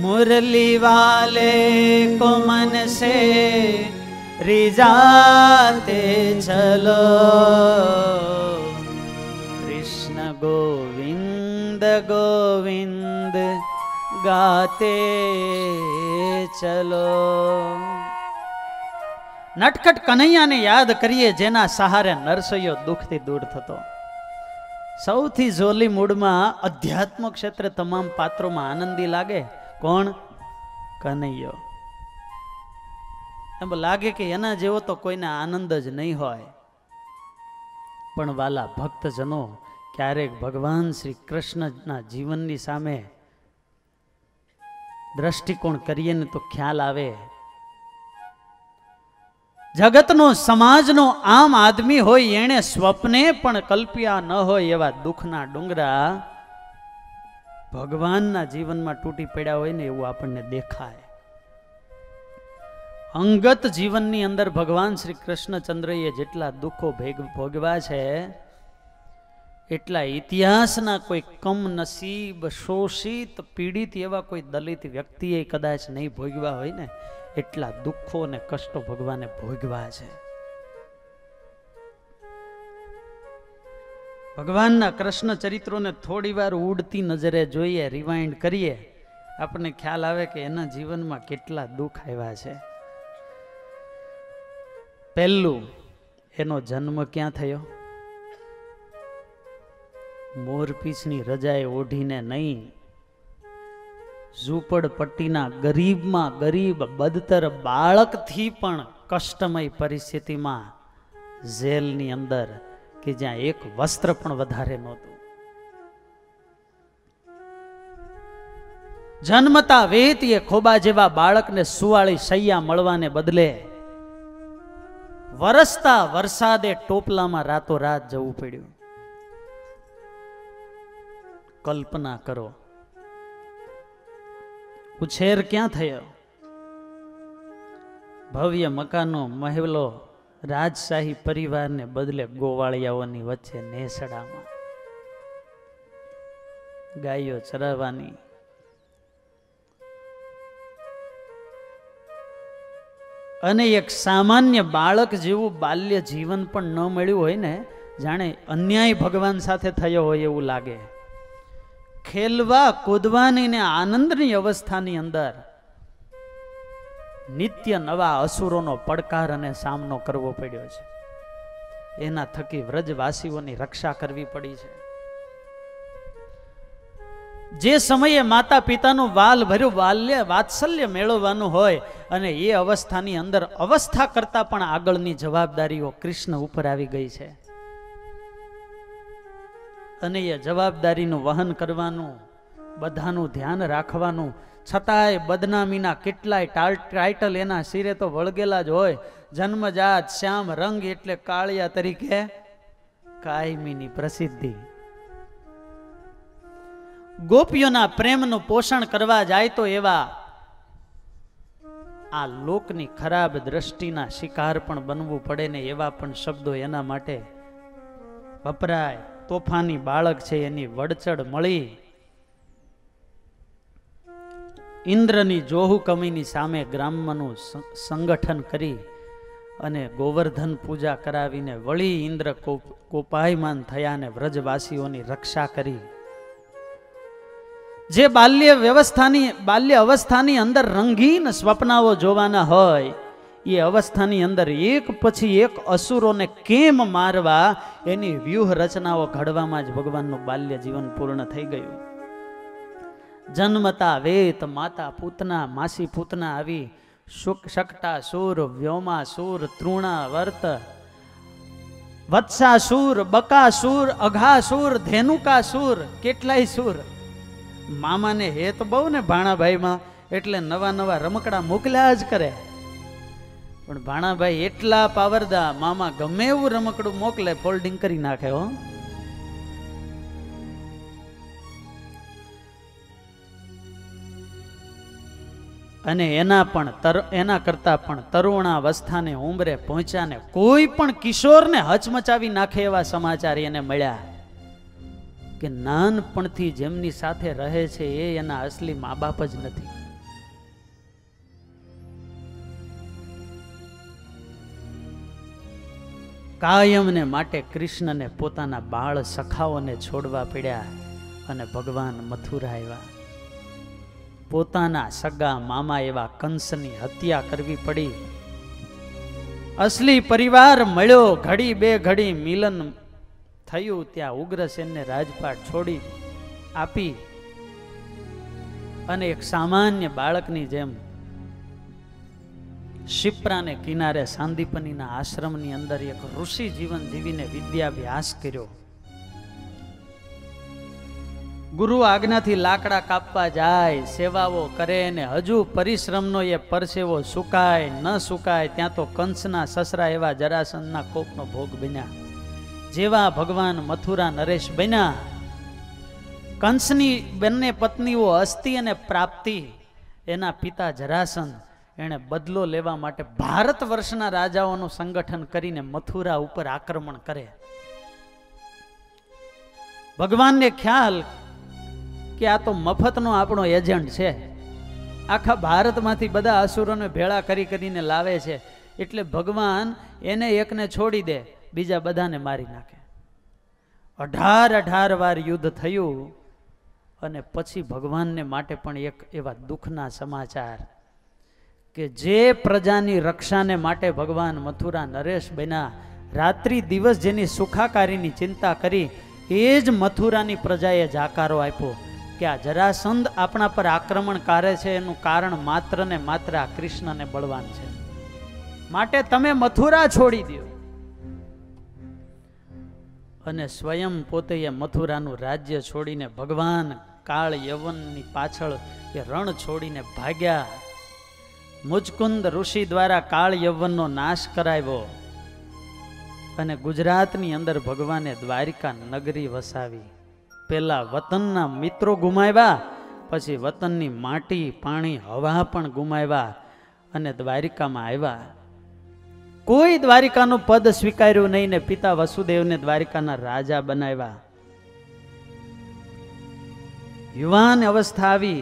मुरली वाले को मन से रिझाते चलो. कृष्ण गोविंद गोविंद गाते चलो. નટખટ કનૈયાને યાદ કરીએ, જેના સહારે નરસૈયો દુઃખથી દૂર થતો. સૌથી જોલી મૂડમાં અધ્યાત્મ ક્ષેત્રે તમામ પાત્રોમાં આનંદી લાગે કોણ? કનૈયો. એમ લાગે કે એના જેવો તો કોઈને આનંદ જ નહીં હોય. પણ વાલા ભક્તજનો, ક્યારેક ભગવાન શ્રી કૃષ્ણના જીવનની સામે દ્રષ્ટિકોણ કરીએ ને તો ખ્યાલ આવે, જગતનો સમાજનો આમ આદમી હોય એણે સ્વપ્ને પણ કલ્પ્યા ન હોય એવા દુઃખના ડુંગરા ભગવાનના જીવનમાં તૂટી પડ્યા હોય ને એવું આપણને દેખાય. અંગત જીવનની અંદર ભગવાન શ્રી કૃષ્ણચંદ્રએ જેટલા દુઃખો ભોગવ્યા છે એટલા ઇતિહાસના કોઈ કમ નસીબ, શોષિત, પીડિત એવા કોઈ દલિત વ્યક્તિએ કદાચ નહીં ભોગવ્યા હોય ને એટલા દુઃખો અને કષ્ટો ભગવાને ભોગવ્યા છે. ભગવાનના કૃષ્ણ ચરિત્રોને થોડી વાર ઉડતી નજરે જોઈએ, રિવાઇન્ડ કરીએ, આપણને ખ્યાલ આવે કે એના જીવનમાં કેટલા દુઃખ આવ્યા છે. પહેલું, એનો જન્મ ક્યાં થયો? મોરપીંછની રજાએ ઓઢીને નહીં, ઝૂંપડપટ્ટીના ગરીબમાં ગરીબ બદતર બાળકથી પણ કષ્ટમય પરિસ્થિતિમાં જેલની અંદર કે જ્યાં એક વસ્ત્ર પણ વધારે નહોતું. જન્મતા વેતીએ ખોબા જેવા બાળકને સુવાળી શૈયા મળવાને બદલે વરસતા વરસાદે ટોપલામાં રાતોરાત જવું પડ્યું. કલ્પના કરો, ઉછેર ક્યાં થયો? ભવ્ય મકાનો, મહેલો, રાજશાહી પરિવારને બદલે ગોવાળિયાઓની વચ્ચે નેસડામાં, ગાયો ચરાવવાની, અને એક સામાન્ય બાળક જેવું બાલ્ય જીવન પણ ન મળ્યું હોય ને, જાણે અન્યાય ભગવાન સાથે થયો હોય એવું લાગે. ખેલવા કૂદવાની ને આનંદની અવસ્થાની અંદર નિત્ય નવા અસુરોનો પડકાર અને સામનો કરવો પડ્યો છે. એના થકી વ્રજવાસીઓની રક્ષા કરવી પડી છે. જે સમયે માતા પિતાનું વાલ ભર્યું વાત્સલ્ય મેળવવાનું હોય અને એ અવસ્થાની અંદર અવસ્થા કરતા પણ આગળની જવાબદારીઓ કૃષ્ણ ઉપર આવી ગઈ છે. અને એ જવાબદારીનું વહન કરવાનું, બધાનું ધ્યાન રાખવાનું, છતાંય બદનામીના કેટલાય ટાઇટલ એના શિરે તો વળગેલા જ હોય. જન્મજાત શ્યામ રંગ એટલે કાળિયા તરીકે કાયમીની પ્રસિદ્ધિ. ગોપીઓના પ્રેમનું પોષણ કરવા જાય તો એવા આ લોકની ખરાબ દ્રષ્ટિના શિકાર પણ બનવું પડે ને એવા પણ શબ્દો એના માટે વપરાય. તોફાની બાળક છે, એની વડચડ મળી ઇન્દ્રની જોહુ કમીની સામે ગ્રામનું સંગઠન કરી અને ગોવર્ધન પૂજા કરાવીને વળી ઇન્દ્ર કોપાયમાન થયા ને વ્રજવાસીઓની રક્ષા કરી. જે બાલ્ય અવસ્થાની અંદર રંગીન સ્વપ્નાઓ જોવાના હોય એ અવસ્થાની અંદર એક પછી એક અસુરોને કેમ મારવા એની વ્યૂહ રચનાઓ ઘડવામાં જ ભગવાનનું બાલ્ય જીવન પૂર્ણ થઈ ગયું. જન્મતા વેત માતા પૂતના માસી પૂતના આવી શકટાસુર, વ્યોમાસુર, તૃણાવર્ત, વત્સાસુર, બકાસુર, અઘાસુર, ધેનુકાસુર, કેટલાય સુર. મામાને હેત બહુ ને ભાણાભાઈમાં, એટલે નવા નવા રમકડા મોકલ્યા જ કરે. પણ ભાણાભાઈ એટલા પાવરદા, મામા ગમે એવું રમકડું મોકલે ફોલ્ડિંગ કરી નાખે હો. અને એના કરતા પણ તરુણાવસ્થાને ઉંમરે પહોંચ્યા ને કોઈ પણ કિશોરને હચમચાવી નાખે એવા સમાચાર એને મળ્યા કે નાનપણથી જેમની સાથે રહે છે એ એના અસલી મા બાપ જ નથી. કાયમને માટે કૃષ્ણને પોતાના બાળ સખાઓને છોડવા પડ્યા અને ભગવાન મથુરા આવ્યા. પોતાના સગા મામા એવા કંસની હત્યા કરવી પડી અસલી પરિવાર મળ્યો, ઘડી બે ઘડી મિલન થયું. ત્યાં ઉગ્રસેનને રાજપાટ છોડી આપી અને એક સામાન્ય બાળકની જેમ શિપ્રાને કિનારે સાંદીપનીના આશ્રમની અંદર એક ઋષિ જીવન જીવીને વિદ્યાભ્યાસ કર્યો. ગુરુ આજ્ઞાથી લાકડા કાપવા જાય, સેવાઓ કરે ને હજુ પરિશ્રમનો એ પરસેવો સુકાય ન સુકાય ત્યાં તો કંસના સસરા એવા જરાસંધના કોપનો ભોગ બન્યા. જેવા ભગવાન મથુરા નરેશ બન્યા. કંસની બંને પત્નીઓ અસ્તિ અને પ્રાપ્તિ, એના પિતા જરાસંધ એણે બદલો લેવા માટે ભારત વર્ષના રાજાઓનું સંગઠન કરીને મથુરા ઉપર આક્રમણ કરે. ભગવાનને ખ્યાલ કે આ તો મફતનો આપણો એજન્ટ છે, આખા ભારતમાંથી બધા અસુરોને ભેળા કરીને લાવે છે, એટલે ભગવાન એને એકને છોડી દે, બીજા બધાને મારી નાખે. 18 વાર યુદ્ધ થયું અને પછી ભગવાનને માટે પણ એક એવા દુઃખના સમાચાર કે જે પ્રજાની રક્ષાને માટે ભગવાન મથુરા નરેશ બન્યા, રાત્રિ દિવસ જેની સુખાકારીની ચિંતા કરી, એ જ મથુરાની પ્રજાએ જાકારો આપ્યો કે આ જરાસંધ આપણા પર આક્રમણ કરે છે, એનું કારણ માત્ર ને માત્ર આ કૃષ્ણ ને બળવાન છે, માટે તમે મથુરા છોડી દો. અને સ્વયં પોતે એ મથુરાનું રાજ્ય છોડીને ભગવાન કાળ યવનની પાછળ એ રણ છોડીને ભાગ્યા. મુચકુંદ ઋષિ દ્વારા કાળ યવનનો નાશ કરાવ્યો અને ગુજરાતની અંદર ભગવાને દ્વારિકા નગરી વસાવી. પેલા વતનના મિત્રો ગુમાવ્યા, પછી વતનની માટી પાણી હવા પણ ગુમાવ્યા અને દ્વારિકામાં આવ્યા. કોઈ દ્વારિકાનું પદ સ્વીકાર્યું નહીં ને પિતા વસુદેવને દ્વારિકાના રાજા બનાવ્યા. યુવાન અવસ્થા આવી.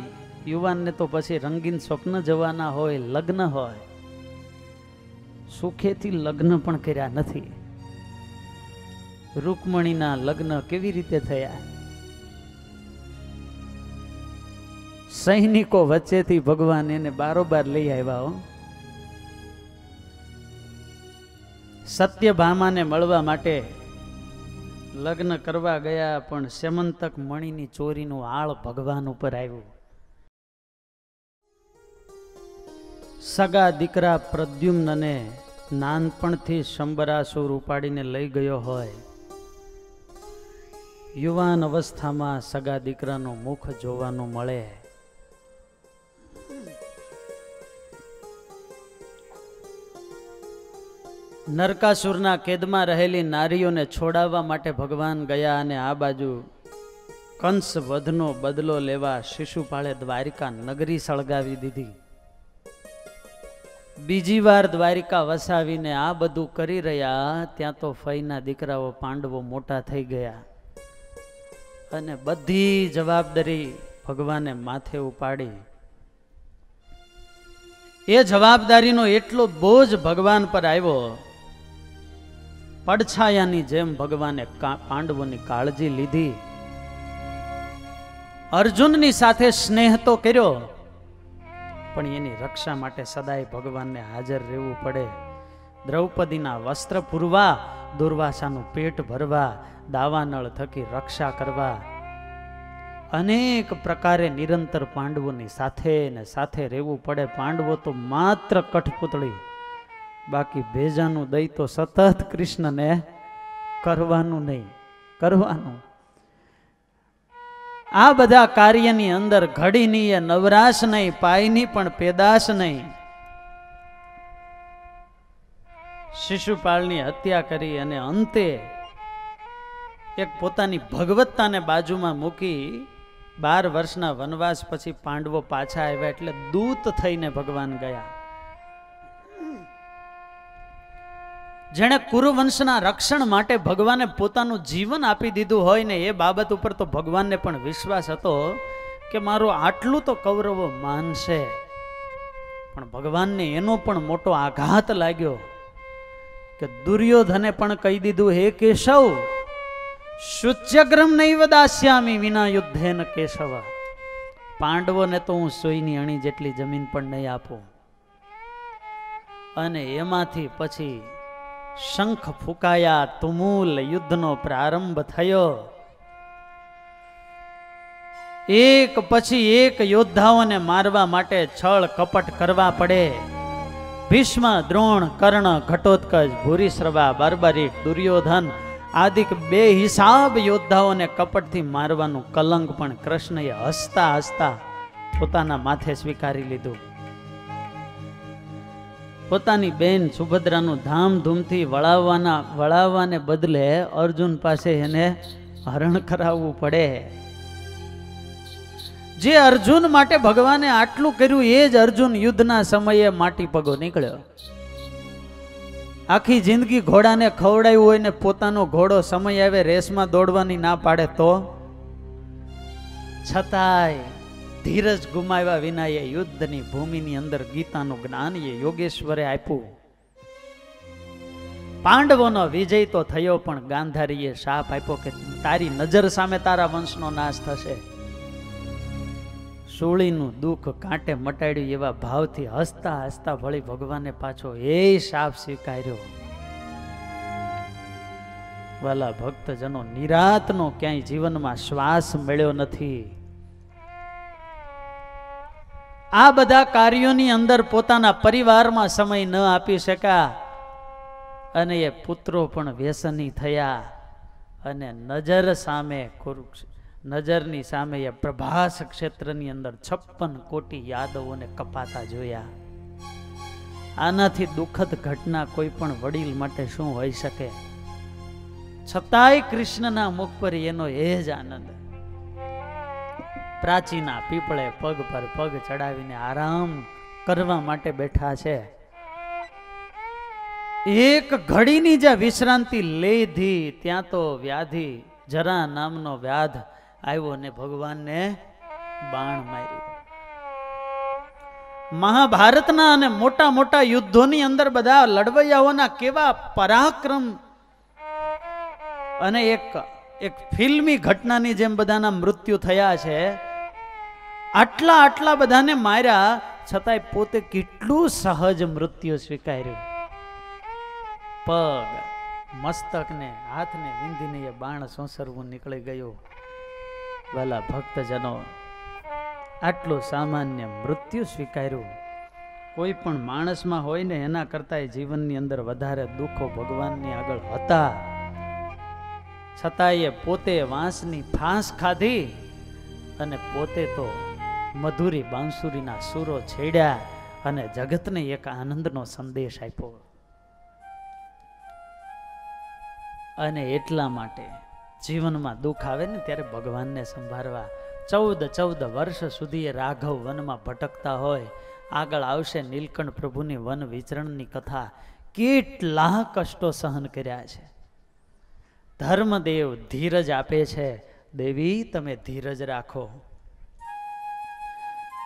યુવાનને તો પછી રંગીન સ્વપ્ન જવાના હોય, લગ્ન હોય, સુખેથી લગ્ન પણ કર્યા નથી. રૂકમણીના લગ્ન કેવી રીતે થયા? સૈનિકો વચ્ચેથી ભગવાન એને બારોબાર લઈ આવ્યા. સત્યભામાને મળવા માટે લગ્ન કરવા ગયા, પણ સેમંતક મણીની ચોરીનું આળ ભગવાન ઉપર આવ્યું. સગા દીકરા પ્રદ્યુમ્નને નાનપણથી શંબરાસુર ઉપાડીને લઈ ગયો હોય, યુવાન અવસ્થામાં સગા દીકરાનું મુખ જોવાનું મળે. નરકાસુરના કેદમાં રહેલી નારીઓને છોડાવવા માટે ભગવાન ગયા અને આ બાજુ કંસ વધનો બદલો લેવા શિશુપાળે દ્વારિકા નગરી સળગાવી દીધી. બીજી વાર દ્વારિકા વસાવીને આ બધું કરી રહ્યા ત્યાં તો ફઈના દીકરાઓ પાંડવો મોટા થઈ ગયા અને બધી જવાબદારી ભગવાને માથે ઉપાડી. એ જવાબદારીનો એટલો બોજ ભગવાન પર આવ્યો, પડછાયાની જેમ ભગવાને પાંડવોની કાળજી લીધી. અર્જુનની સાથે સ્નેહ તો કર્યો, પણ એની રક્ષા માટે સદાય ભગવાનને હાજર રહેવું પડે. દ્રૌપદીના વસ્ત્ર પૂરવા, દુર્વાસાનું પેટ ભરવા, દાવાનળ થકી રક્ષા કરવા, અનેક પ્રકારે નિરંતર પાંડવોની સાથે ને સાથે રહેવું પડે. પાંડવો તો માત્ર કઠપૂતળી, બાકી ભેજાનું દઈ તો સતત કૃષ્ણને કરવાનું નહીં, કરવાનું. આ બધા કાર્યની અંદર ઘડીની એ નવરાશ નહીં, પાયની પણ પેદાશ નહીં. શિશુપાળની હત્યા કરી અને અંતે એક પોતાની ભગવત્તાને બાજુમાં મૂકી 12 વર્ષના વનવાસ પછી પાંડવો પાછા આવ્યા એટલે દૂત થઈને ભગવાન ગયા. જેણે કુરુવંશના રક્ષણ માટે ભગવાને પોતાનું જીવન આપી દીધું હોય ને, એ બાબત ઉપર તો ભગવાનને પણ વિશ્વાસ હતો કે મારો આટલું તો કૌરવો માનશે. પણ ભગવાનને એનો પણ મોટો આઘાત લાગ્યો કે દુર્યોધને પણ કહી દીધું, હે કેશવ, શુચ્યગ્રમ નૈવ દાસ્યામિ વિના યુદ્ધેન કેશવ. પાંડવોને તો હું સોયની અણી જેટલી જમીન પણ નહીં આપું. અને એમાંથી પછી શંખ ફૂંકાયા, તુમુલ યુદ્ધનો પ્રારંભ થયો. એક પછી એક યોદ્ધાઓને મારવા માટે છળ કપટ કરવા પડે. ભીષ્મ, દ્રોણ, કર્ણ, ઘટોત્કચ, ભૂરિશ્રવા, બાર્બારીક, દુર્યોધન આદિક બે હિસાબ યોદ્ધાઓને કપટથી મારવાનું કલંક પણ કૃષ્ણએ હસતા હસતા પોતાના માથે સ્વીકારી લીધું. પોતાની બેન સુભદ્રાનું ધામધૂમથી વળાવવાને બદલે અર્જુન પાસે એને હરણ કરાવવું પડે. જે અર્જુન માટે ભગવાને આટલું કર્યું એ જ અર્જુન યુદ્ધના સમયે માટી પગો નીકળ્યો. આખી જિંદગી ઘોડાને ખવડાવ્યું હોય ને પોતાનો ઘોડો સમય આવે રેસમાં દોડવાની ના પાડે તો છતાંય ધીરજ ગુમાવ્યા વિના એ યુદ્ધની ભૂમિની અંદર ગીતાનું જ્ઞાન એ યોગેશ્વરે આપ્યું. પાંડવોનો વિજય તો થયો, પણ ગાંધારીએ શાપ આપ્યો કે તારી નજર સામે તારા વંશનો નાશ થશે. સોળીનું દુઃખ કાંટે મટાડ્યું એવા ભાવથી હસતા હસતા વળી ભગવાને પાછો એ શાપ સ્વીકાર્યો. વાલા ભક્તજનો, નિરાતનો ક્યાંય જીવનમાં શ્વાસ મળ્યો નથી. આ બધા કાર્યોની અંદર પોતાના પરિવારમાં સમય ન આપી શક્યા અને એ પુત્રો પણ વ્યસની થયા અને નજરની સામે એ પ્રભાસ ક્ષેત્રની અંદર 56 કોટી યાદવોને કપાતા જોયા. આનાથી દુઃખદ ઘટના કોઈ પણ વડીલ માટે શું હોઈ શકે? છતાંય કૃષ્ણના મુખ પર એનો એ જ આનંદ. પ્રાચીના પીપળે પગ પર પગ ચડાવીને આરામ કરવા માટે બેઠા છે. એક ઘડીની જે વિશ્રાંતિ લીધી ત્યાં તો વ્યાધિ, જરા નામનો વ્યાધ આવ્યો ને ભગવાનને બાણ માર્યું. મહાભારતના અને મોટા મોટા યુદ્ધોની અંદર બધા લડવૈયાઓના કેવા પરાક્રમ અને એક ફિલ્મી ઘટનાની જેમ બધાના મૃત્યુ થયા છે. આટલા બધાને માર્યા છતાંય પોતે કેટલું સહજ મૃત્યુ સ્વીકાર્યું. પગ, મસ્તકને, હાથને વિંધીને એ બાણ સોંસરવું નીકળી ગયું. વાલા ભક્તજનો, આટલું સામાન્ય મૃત્યુ સ્વીકાર્યું. કોઈ પણ માણસમાં હોય ને એના કરતા જીવનની અંદર વધારે દુઃખો ભગવાનની આગળ હતા. છતાં એ પોતે વાંસની ફાંસ ખાધી અને પોતે તો મધુરી બાંસુરીના સૂરો છેડ્યા અને જગતને એક આનંદનો સંદેશ આપ્યો. અને એટલા માટે જીવનમાં દુઃખ આવે ને ત્યારે ભગવાનને સંભાળવા 14 વર્ષ સુધી એ રાઘવ વનમાં ભટકતા હોય. આગળ આવશે નીલકંઠ પ્રભુની વન વિચરણની કથા. કેટલા કષ્ટો સહન કર્યા છે. ધર્મદેવ ધીરજ આપે છે, દેવી તમે ધીરજ રાખો.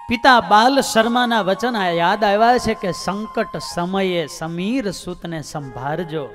પિતા બાલ શર્માના વચન યાદ આવ્યા છે કે સંકટ સમયે સમીર સૂતને સંભાળજો.